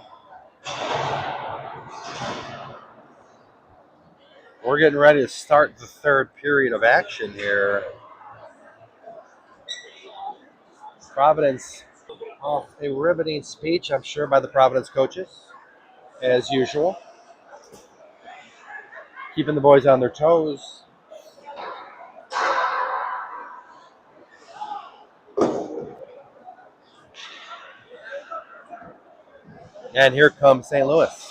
We're getting ready to start the third period of action here. Providence off a riveting speech, I'm sure, by the Providence coaches, as usual. Keeping the boys on their toes. And here comes St. Louis.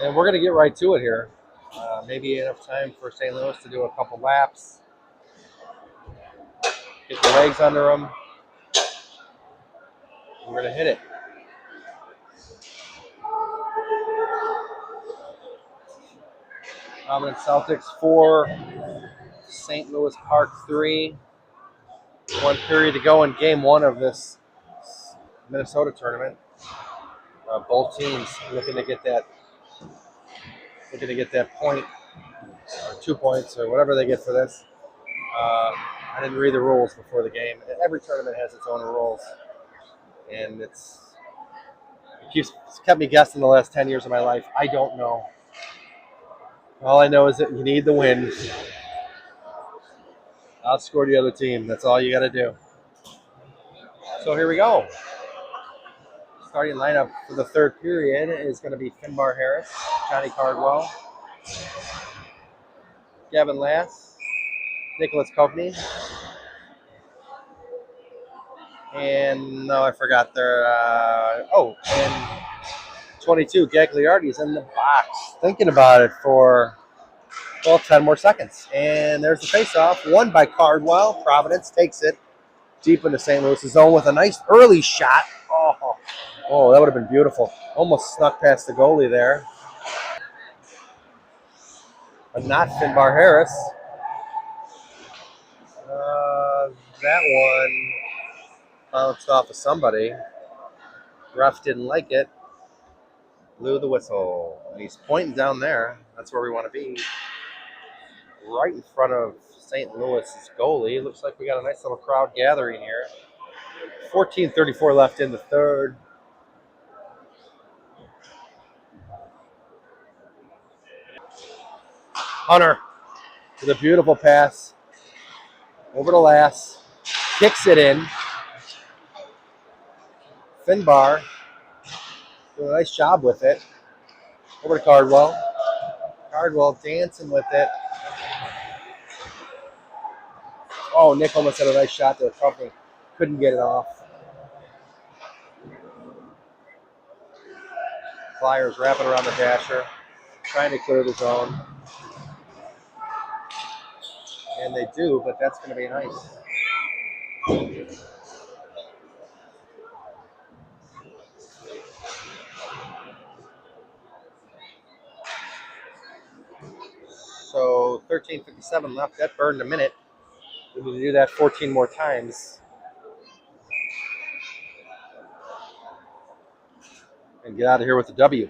And we're going to get right to it here. Maybe enough time for St. Louis to do a couple laps. Get the legs under them. We're going to hit it. Providence Celtics 4, St. Louis Park 3. 1 period to go in game 1 of this Minnesota tournament. Both teams looking to get that point, or 2 points, or whatever they get for this. I didn't read the rules before the game. Every tournament has its own rules, and it's kept me guessing the last 10 years of my life. I don't know. All I know is that you need the win. Outscore the other team. That's all you got to do. So here we go. Starting lineup for the third period is going to be Finbar Harris, Johnny Cardwell, Gavin Lass, Nicholas Coveney, and no, I forgot their. And 22, Gagliardi's in the box, thinking about it for 10 more seconds. And there's the face-off, won by Cardwell. Providence takes it deep into St. Louis' zone with a nice early shot. Oh, that would have been beautiful. Almost snuck past the goalie there. But not Finbar Harris. That one bounced off of somebody. Ref didn't like it. Blew the whistle. And he's pointing down there. That's where we want to be. Right in front of St. Louis's goalie. Looks like we got a nice little crowd gathering here. 14:34 left in the third. Hunter with a beautiful pass over to Lass. Kicks it in. Finbar doing a nice job with it. Over to Cardwell. Cardwell dancing with it. Oh, Nick almost had a nice shot to the company. Couldn't get it off. Flyers wrapping around the dasher, trying to clear the zone. And they do, but that's going to be nice. So 13:57 left. That burned a minute. We need to do that 14 more times. And get out of here with the W.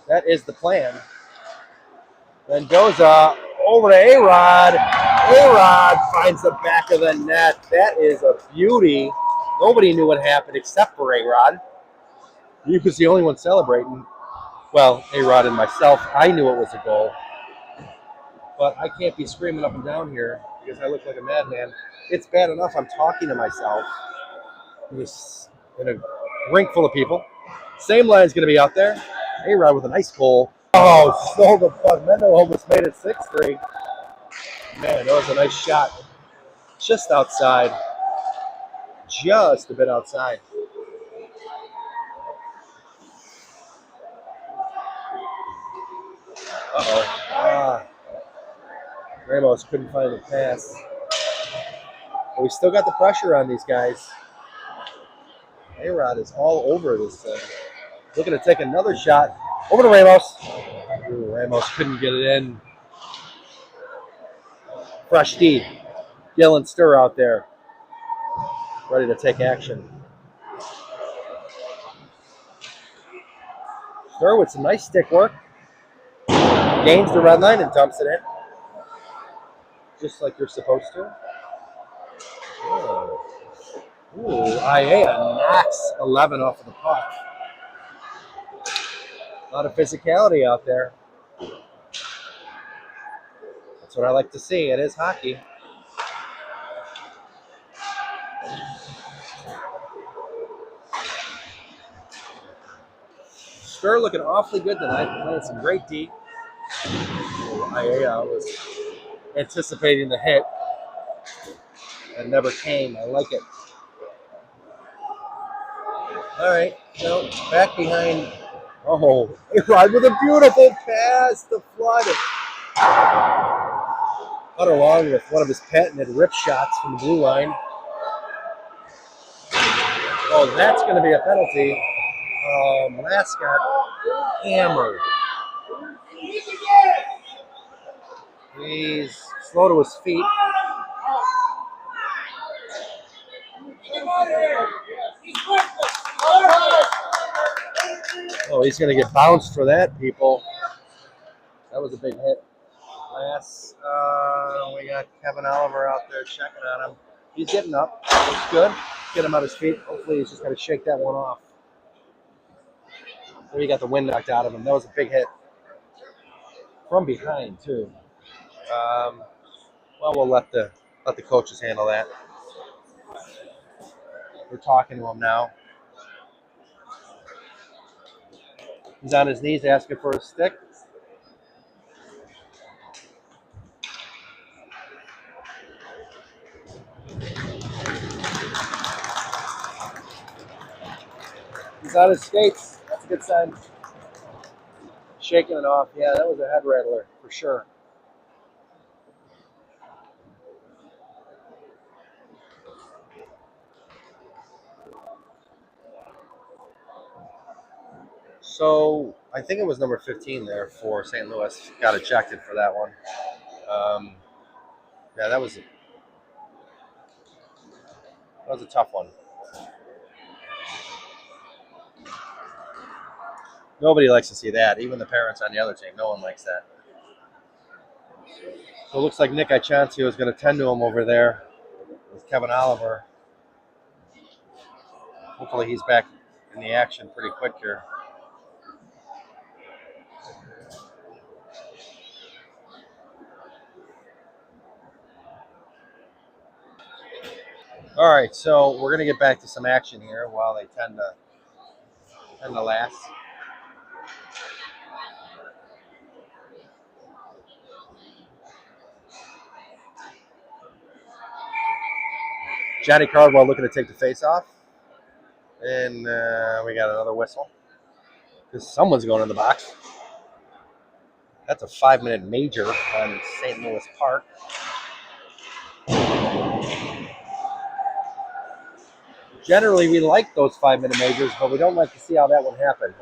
That is the plan. Mendoza over to A-Rod. A-Rod finds the back of the net. That is a beauty. Nobody knew what happened except for A-Rod. He was the only one celebrating. Well, A-Rod and myself, I knew it was a goal. But I can't be screaming up and down here because I look like a madman. It's bad enough I'm talking to myself in a rink full of people. Same line's going to be out there. A-Rod with a nice goal. Oh, stole the puck. Mendo almost made it 6-3. Man, that was a nice shot. Just outside. Just a bit outside. Uh-oh. Ramos couldn't find the pass. But we still got the pressure on these guys. A-Rod is all over this thing. Looking to take another shot. Over to Ramos. Ooh, Ramos couldn't get it in. Fresh D. Gillen Stir out there, ready to take action. Stir with some nice stick work. Gains the red line and dumps it in. Just like you're supposed to. Oh. Ooh, IA knocks 11 off of the puck. A lot of physicality out there. That's what I like to see. It is hockey. Stir looking awfully good tonight. Playing some great D. IA was anticipating the hit. It never came. I like it. All right. So back behind. Oh, A-Rod with a beautiful pass to Flood. Cut along with one of his patented rip shots from the blue line. Oh, that's going to be a penalty. Last got hammered. He's slow to his feet. Oh, he's going to get bounced for that, people. That was a big hit. We got Kevin Oliver out there checking on him. He's getting up. Looks good. Get him on his feet. Hopefully he's just going to shake that one off. There he got the wind knocked out of him. That was a big hit. From behind, too. Well, we'll let the coaches handle that. We're talking to him now. He's on his knees asking for a stick. He's on his skates. That's a good sign. Shaking it off. Yeah, that was a head rattler for sure. So I think it was number 15 there for St. Louis. Got ejected for that one. Yeah, that was a tough one. Nobody likes to see that. Even the parents on the other team. No one likes that. So it looks like Nick Ichancio is going to tend to him over there with Kevin Oliver. Hopefully he's back in the action pretty quick here. All right, so we're going to get back to some action here while they tend to last. Johnny Cardwell looking to take the face off. And we got another whistle. Because someone's going in the box. That's a 5-minute major on St. Louis Park. Generally, we like those 5-minute majors, but we don't like to see how that one happened.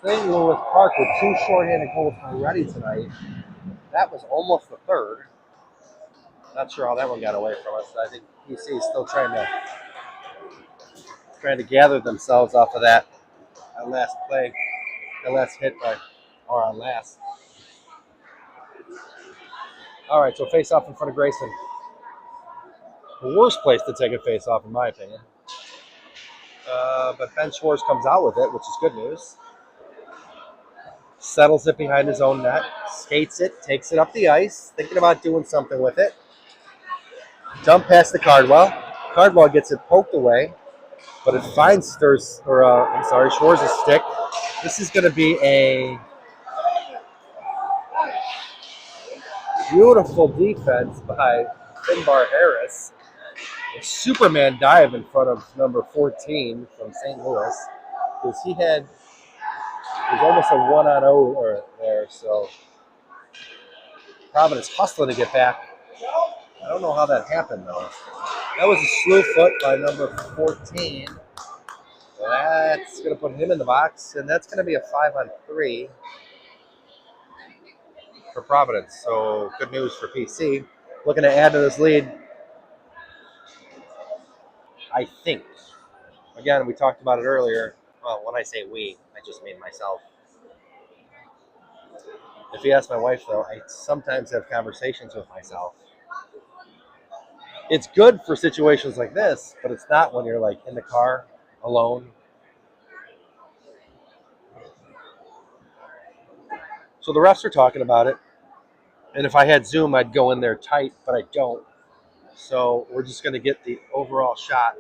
St. Louis Park with 2 shorthanded goals already tonight. That was almost the third. Not sure how that one got away from us. I think PC is still trying to gather themselves off of that last play, that last hit on last. All right, so face off in front of Grayson. The worst place to take a face off, in my opinion. But Ben Schwartz comes out with it, which is good news. Settles it behind his own net, skates it, takes it up the ice, thinking about doing something with it. Dump past to Cardwell. Cardwell gets it poked away, but it finds Schwartz's stick. This is going to be a beautiful defense by Finbar Harris. A Superman dive in front of number 14 from St. Louis, because he was almost a 1-on-0 there, so Providence hustling to get back. I don't know how that happened, though. That was a slew foot by number 14. That's going to put him in the box, and that's going to be a 5-on-3. for Providence. So good news for PC. Looking to add to this lead, I think. Again, we talked about it earlier. Well, when I say we, I just mean myself. If you ask my wife, though, I sometimes have conversations with myself. It's good for situations like this, but it's not when you're like in the car alone. So the refs are talking about it. And if I had Zoom, I'd go in there tight, but I don't. So we're just going to get the overall shot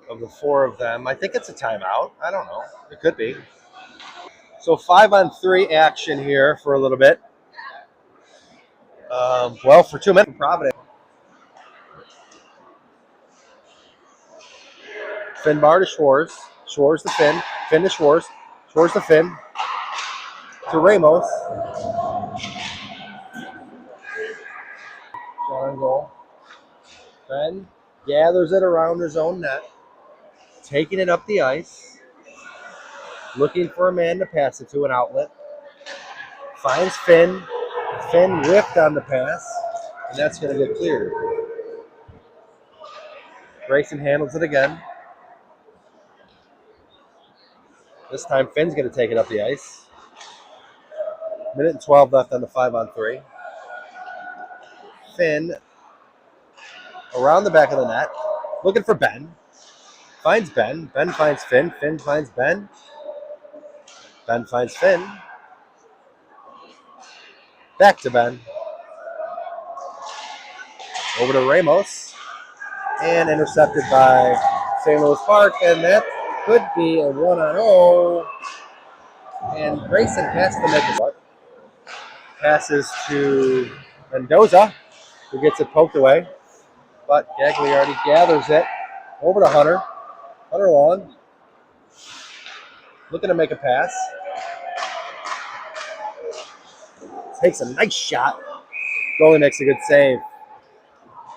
of the four of them. I think it's a timeout. I don't know. It could be. So 5-on-3 action here for a little bit. Well, for 2 minutes, Providence. Finbar to Schwartz. Schwartz to Finn. Finn to Schwartz. Schwartz to Finn. To Ramos. Shot on goal. Finn gathers it around his own net. Taking it up the ice. Looking for a man to pass it to an outlet. Finds Finn. Finn whipped on the pass. And that's going to get cleared. Grayson handles it again. This time Finn's going to take it up the ice. Minute and 12 left on the 5-on-3. Finn around the back of the net. Looking for Ben. Finds Ben. Ben finds Finn. Finn finds Ben. Ben finds Finn. Back to Ben. Over to Ramos. And intercepted by St. Louis Park. And that could be a 1-on-0. And Grayson has to make it. Passes to Mendoza, who gets it poked away. But Gagliardi gathers it over to Hunter. Hunter Long. Looking to make a pass. Takes a nice shot. Goalie makes a good save.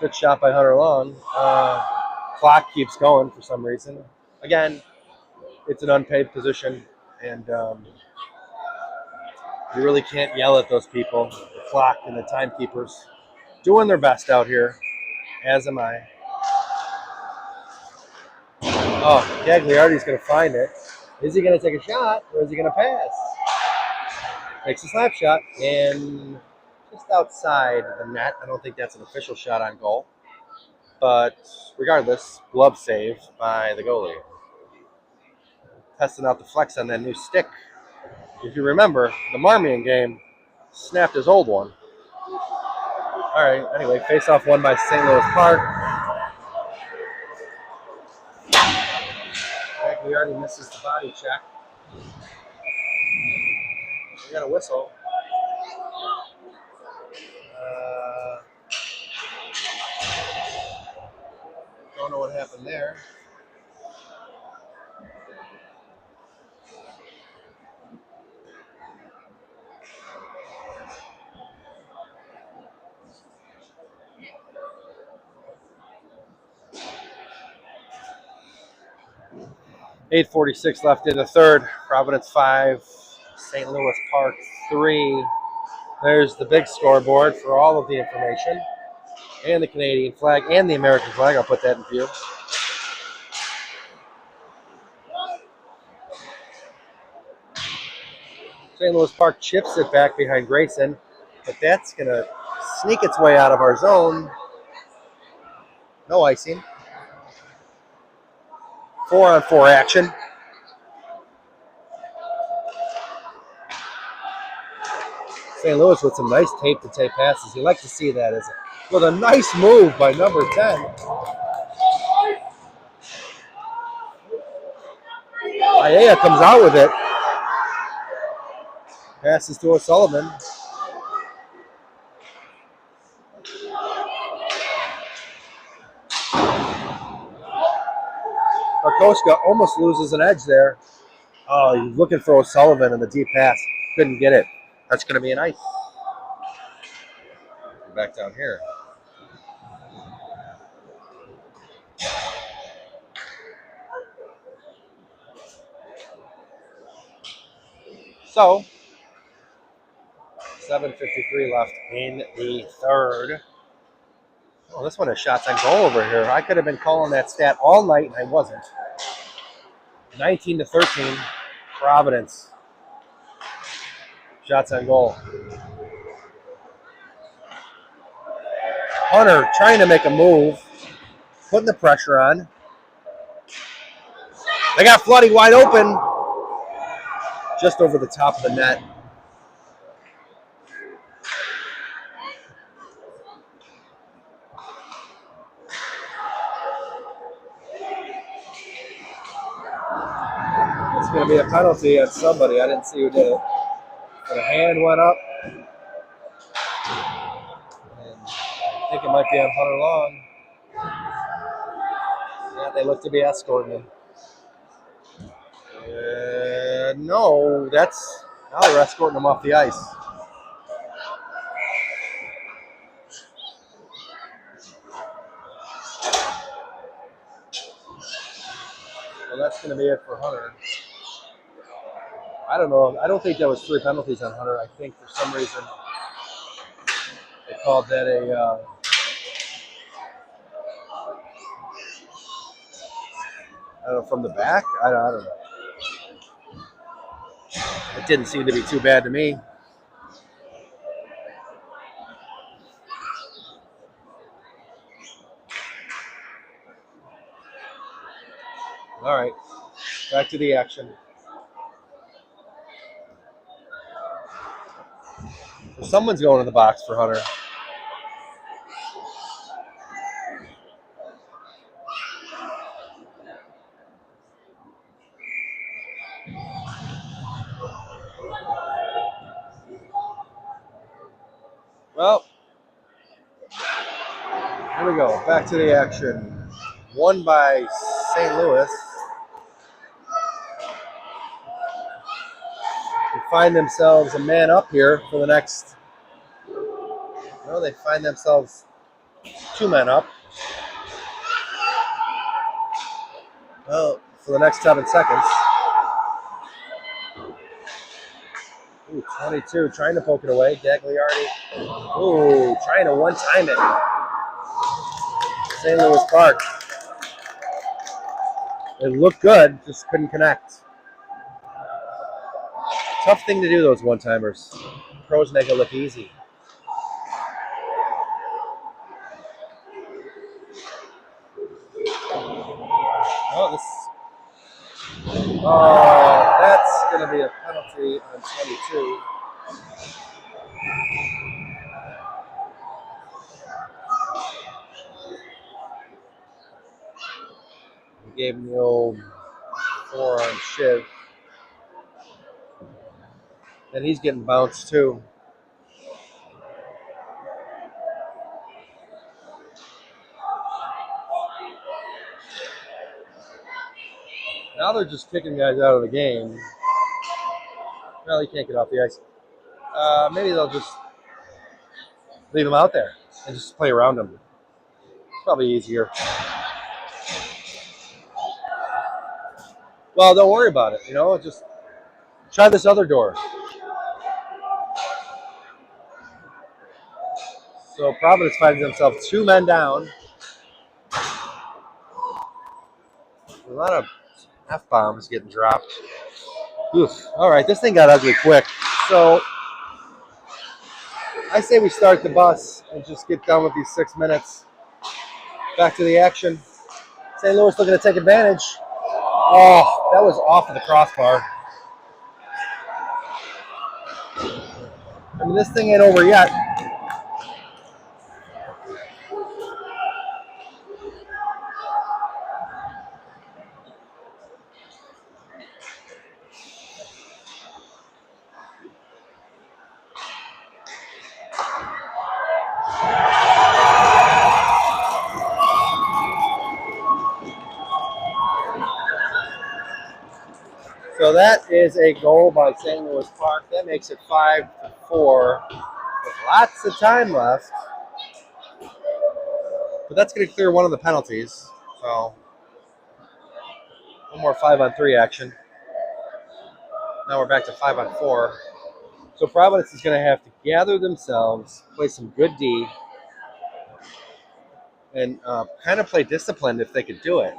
Good shot by Hunter Long. Clock keeps going for some reason. Again, it's an unpaid position, and you really can't yell at those people, the clock and the timekeepers, doing their best out here, as am I. Oh, Gagliardi's going to find it. Is he going to take a shot, or is he going to pass? Takes a slap shot, and just outside the net. I don't think that's an official shot on goal. But regardless, glove save by the goalie. Testing out the flex on that new stick. If you remember, the Marmion game snapped his old one. All right, anyway, face-off won by St. Louis Park. Gagliardi misses the body check. We got a whistle. Don't know what happened there. .846 left in the third. Providence 5, St. Louis Park 3. There's the big scoreboard for all of the information. And the Canadian flag and the American flag. I'll put that in view. St. Louis Park chips it back behind Grayson, but that's going to sneak its way out of our zone. No icing. 4-on-4 action. St. Louis with some nice tape-to-tape passes. You like to see that with a nice move by number 10. Aiea comes out with it. Passes to O'Sullivan. Markoska almost loses an edge there. Oh, he's looking for O'Sullivan in the deep pass. Couldn't get it. That's going to be an ice. Back down here. So, 7:53 left in the third. Oh, this one is shots on goal over here. I could have been calling that stat all night, and I wasn't. 19-13, Providence. Shots on goal. Hunter trying to make a move, putting the pressure on. They got Floody wide open, just over the top of the net. It's going to be a penalty on somebody. I didn't see who did it. But a hand went up. And I think it might be on Hunter Long. Yeah, they look to be escorting him. No, that's... Now they're escorting him off the ice. Well, that's going to be it for Hunter. I don't know. I don't think that was 3 penalties on Hunter. I think for some reason they called that a... I don't know, from the back? I don't know. It didn't seem to be too bad to me. All right, back to the action. So someone's going in the box for Hunter. Well, here we go. Back to the action. Won by St. Louis. They find themselves a man up here for the next... Well, they find themselves 2 men up. Well, for the next 7 seconds. Ooh, 22, trying to poke it away. Gagliardi. Ooh, trying to one-time it. St. Louis Park. It looked good, just couldn't connect. Tough thing to do, those one-timers. Pros make it look easy. Oh, that's going to be a penalty on 22. He gave him the old forearm shiv. And he's getting bounced too. Now they're just kicking guys out of the game. Well, he can't get off the ice. Maybe they'll just leave him out there and just play around him. It's probably easier. Well, don't worry about it. You know, just try this other door. So Providence finds themselves 2 men down. A lot of F-bombs getting dropped. Oof. All right, this thing got ugly quick. So I say we start the bus and just get done with these 6 minutes. Back to the action. St. Louis looking to take advantage. Oh, that was off of the crossbar. I mean, this thing ain't over yet. So that is a goal by St. Louis Park. That makes it 5-4. With lots of time left. But that's going to clear one of the penalties. So, one more 5-on-3 action. Now we're back to 5-on-4. So Providence is going to have to gather themselves, play some good D, and kind of play disciplined if they could do it,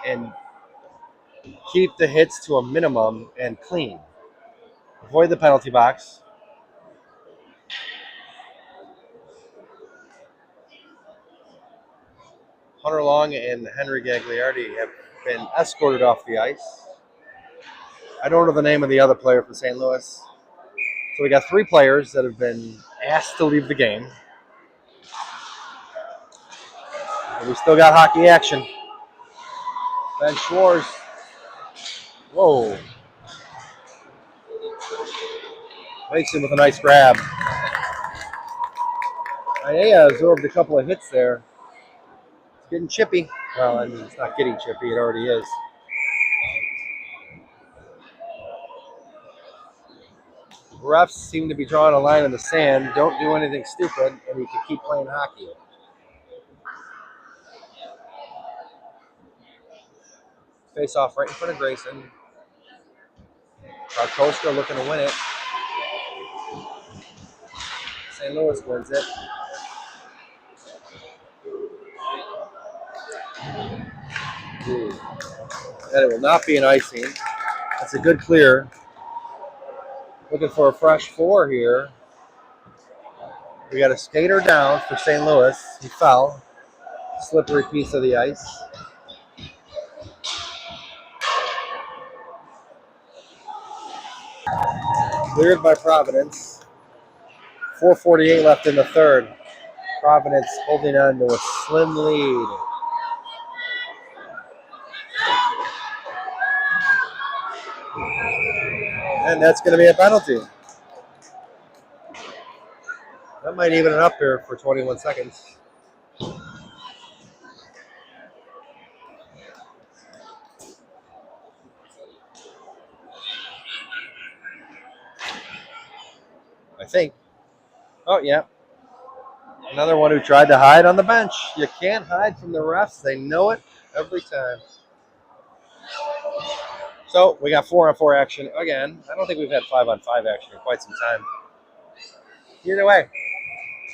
and keep the hits to a minimum and clean. Avoid the penalty box. Hunter Long and Henry Gagliardi have been escorted off the ice. I don't know the name of the other player for St. Louis. So we got 3 players that have been asked to leave the game. And we still got hockey action. Ben Schwartz. Whoa. Makes him with a nice grab. Ainea absorbed a couple of hits there. It's getting chippy. Well, I mean, it's not getting chippy. It already is. Refs seem to be drawing a line in the sand. Don't do anything stupid, and you can keep playing hockey. Face off right in front of Grayson. Koska looking to win it. St. Louis wins it. And it will not be an icing. That's a good clear. Looking for a fresh 4 here. We got a skater down for St. Louis. He fell. Slippery piece of the ice. Cleared by Providence. 4:48 left in the third. Providence holding on to a slim lead. And that's going to be a penalty. That might even it up here for 21 seconds. I think. Oh, yeah. Another one who tried to hide on the bench. You can't hide from the refs. They know it every time. So we got 4-on-4 action again. I don't think we've had 5-on-5 action in quite some time. Either way,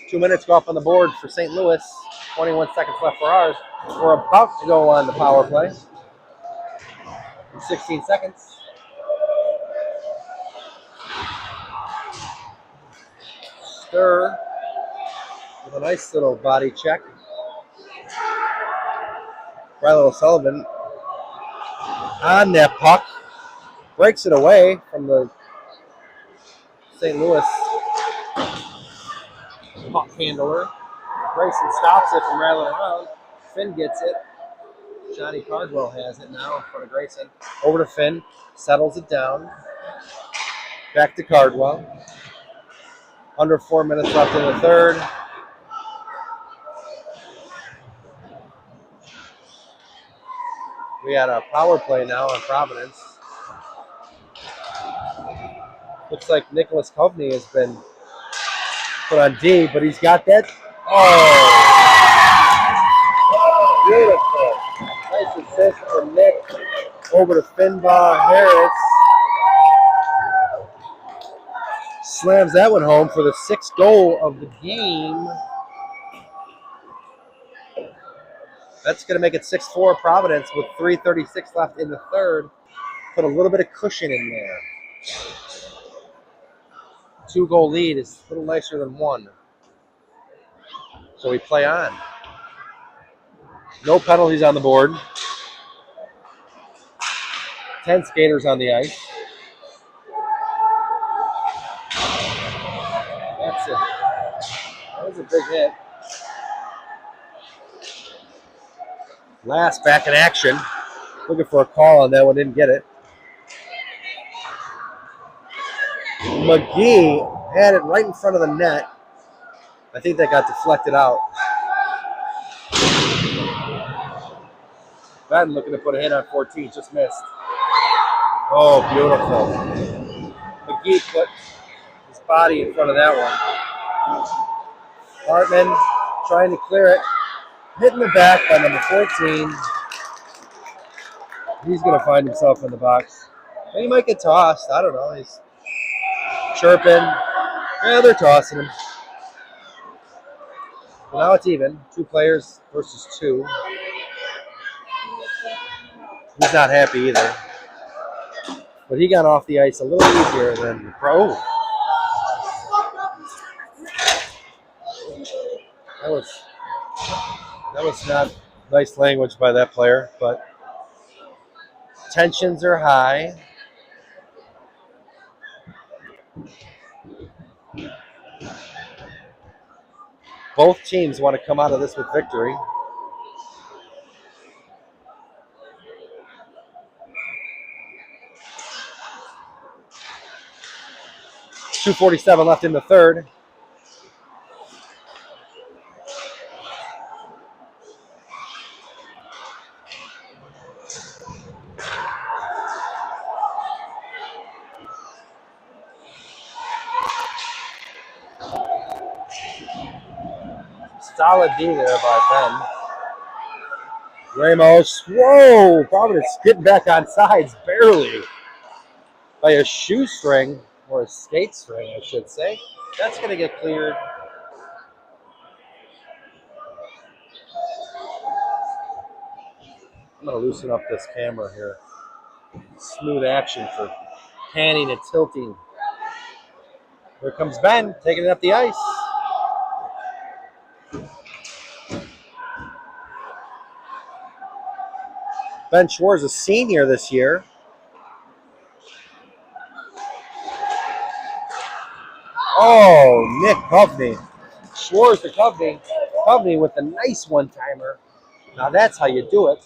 2 minutes go up on the board for St. Louis. 21 seconds left for ours. We're about to go on the power play. In 16 seconds. Stir with a nice little body check. Riley O'Sullivan on that puck. Breaks it away from the St. Louis puck handler. Grayson stops it from rattling around. Finn gets it. Johnny Cardwell has it now in front of Grayson. Over to Finn. Settles it down. Back to Cardwell. Under 4 minutes left in the third. We had a power play now on Providence. Looks like Nicholas Kovney has been put on D, but he's got that. Oh! Beautiful. Nice assist from Nick. Over to Finbar Harris. Slams that one home for the 6th goal of the game. That's going to make it 6-4 Providence with 3:36 left in the third. Put a little bit of cushion in there. 2-goal lead is a little nicer than 1. So we play on. No penalties on the board. 10 skaters on the ice. That's it. That was a big hit. Last back in action. Looking for a call on that one, didn't get it. McGee had it right in front of the net. I think that got deflected out. Madden looking to put a hit on 14, just missed. Oh, beautiful. McGee put his body in front of that one. Hartman trying to clear it. Hit in the back by number 14. He's going to find himself in the box. And he might get tossed. I don't know. He's chirping. Yeah, they're tossing him. Well, now it's even. 2 players versus 2. He's not happy either. But he got off the ice a little easier than the pro. That was not nice language by that player, but tensions are high. Both teams want to come out of this with victory. .247 left in the third. Solid D there by Ben. Ramos, whoa! Providence getting back on sides, barely. By a shoestring, or a skate string, I should say. That's going to get cleared. I'm going to loosen up this camera here. Smooth action for panning and tilting. Here comes Ben, taking it up the ice. Ben Schwartz, a senior this year. Oh, Nick Kovney. Schwartz to Kovney. Kovney with a nice one-timer. Now that's how you do it.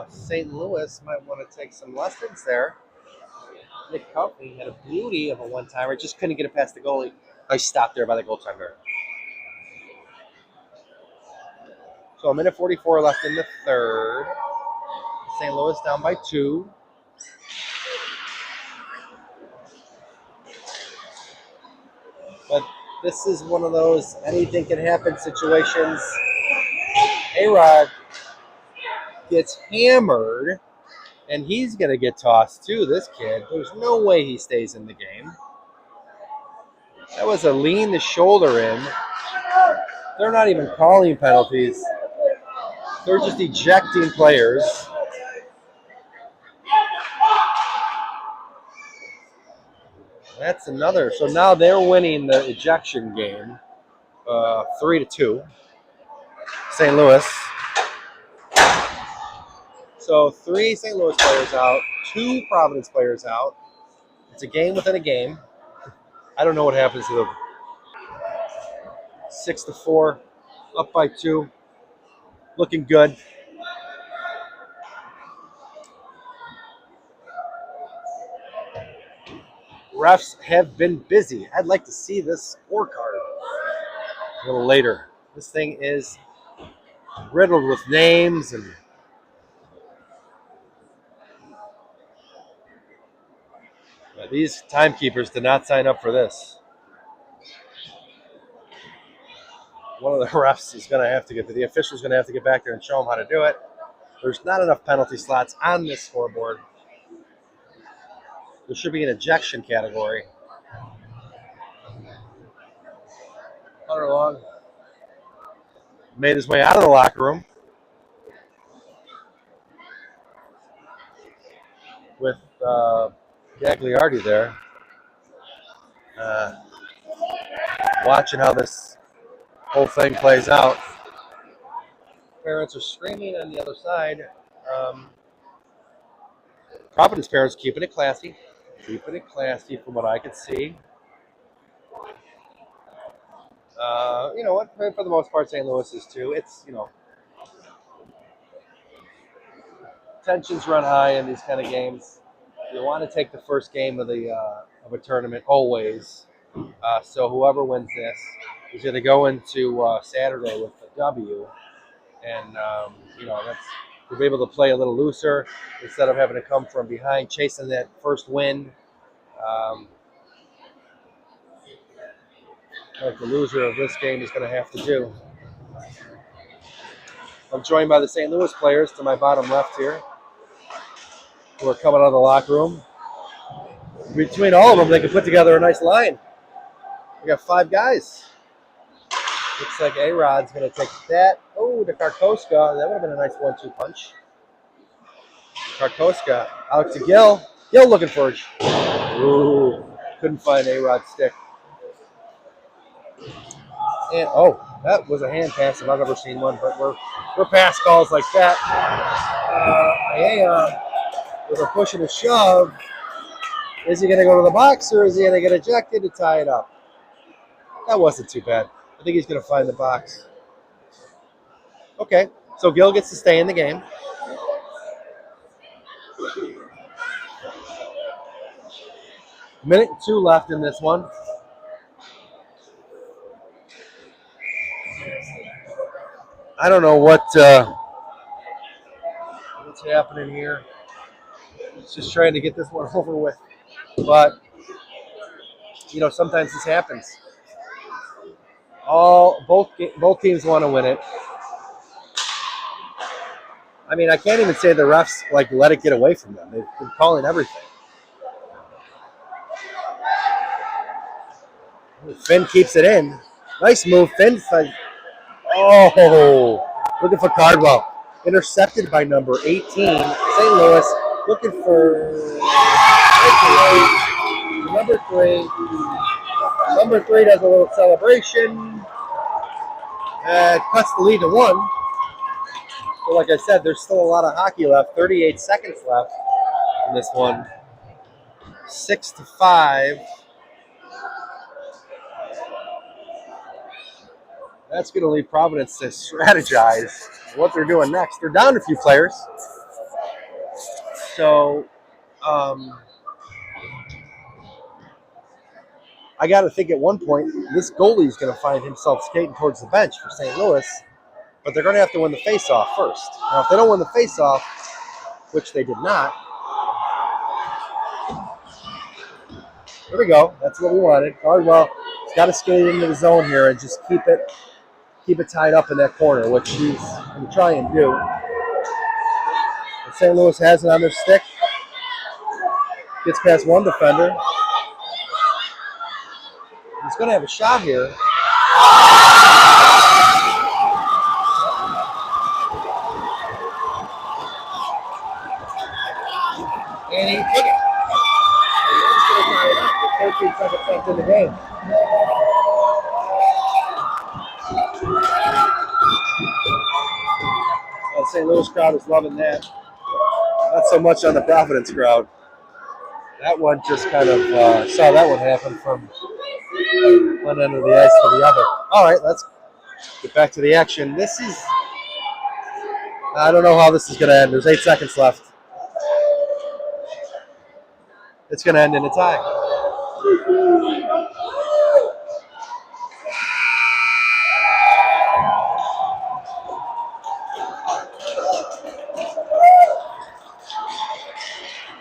St. Louis might want to take some lessons there. Nick Kovney had a beauty of a one-timer. Just couldn't get it past the goalie. I stopped there by the goaltender. So a minute 44 left in the third. St. Louis down by 2. But this is one of those anything can happen situations. A-Rod gets hammered, and he's going to get tossed too, this kid. There's no way he stays in the game. That was a lean the shoulder in. They're not even calling penalties. They're just ejecting players. That's another. So now they're winning the ejection game, 3-2. St. Louis. So 3 St. Louis players out, 2 Providence players out. It's a game within a game. I don't know what happens to them. 6-4, up by 2. Looking good. Refs have been busy. I'd like to see this scorecard a little later. This thing is riddled with names and these timekeepers did not sign up for this. One of the refs is going to have to get, the official's going to have to get back there and show them how to do it. There's not enough penalty slots on this scoreboard. There should be an ejection category. Hunter Long made his way out of the locker room with Gagliardi there. Watching how this whole thing plays out. Parents are screaming on the other side. Providence parents keeping it classy. Keeping it classy from what I could see. You know what? For the most part, St. Louis is too. It's, you know, tensions run high in these kind of games. You want to take the first game of a tournament always. So whoever wins this is going to go into Saturday with a W, and you know, we'll be able to play a little looser instead of having to come from behind, chasing that first win. Like the loser of this game is going to have to do. I'm joined by the St. Louis players to my bottom left here, who are coming out of the locker room. between all of them, they can put together a nice line. We got 5 guys. Looks like A-Rod's going to take that. Oh, the Karkoska. That would have been a nice 1-2 punch. Karkoska out to Gil. Gil looking for it. Ooh, couldn't find A-Rod's stick. And oh, that was a hand pass if I've ever seen one. But we're past calls like that. With a push and a shove. Is he going to go to the box or is he going to get ejected to tie it up? That wasn't too bad. I think he's going to find the box. Okay, so Gil gets to stay in the game. Minute 2 left in this one. I don't know what's happening here. It's just trying to get this one over with. But, you know, sometimes this happens. Both teams want to win it. I mean, I can't even say the refs like let it get away from them. They've been calling everything. Finn keeps it in. Nice move, Finn. Oh, looking for Cardwell. Intercepted by number 18, St. Louis. Looking for number 3. Number 3 does a little celebration. Cuts the lead to 1. So like I said, there's still a lot of hockey left. 38 seconds left in this one. 6-5. That's going to leave Providence to strategize what they're doing next. They're down a few players. So I got to think at one point, this goalie is going to find himself skating towards the bench for St. Louis, but they're going to have to win the faceoff first. Now, if they don't win the faceoff, which they did not, there we go. That's what we wanted. Cardwell has got to skate into the zone here and just keep it tied up in that corner, which he's going to try and do. And St. Louis has it on their stick. Gets past one defender. He's going to have a shot here. And he took it. He's going to tie it up with 13 seconds left in the game. The St. Louis crowd is loving that. Not so much on the Providence crowd. That one just kind of saw that one happen from one end of the ice to the other. All right, let's get back to the action. I don't know how this is going to end. There's 8 seconds left. It's going to end in a tie.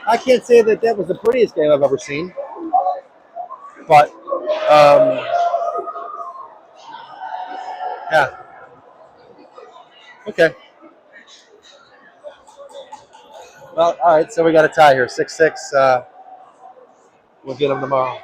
I can't say that was the prettiest game I've ever seen, but yeah. Okay. Well, all right. So we got a tie here, 6-6. We'll get them tomorrow.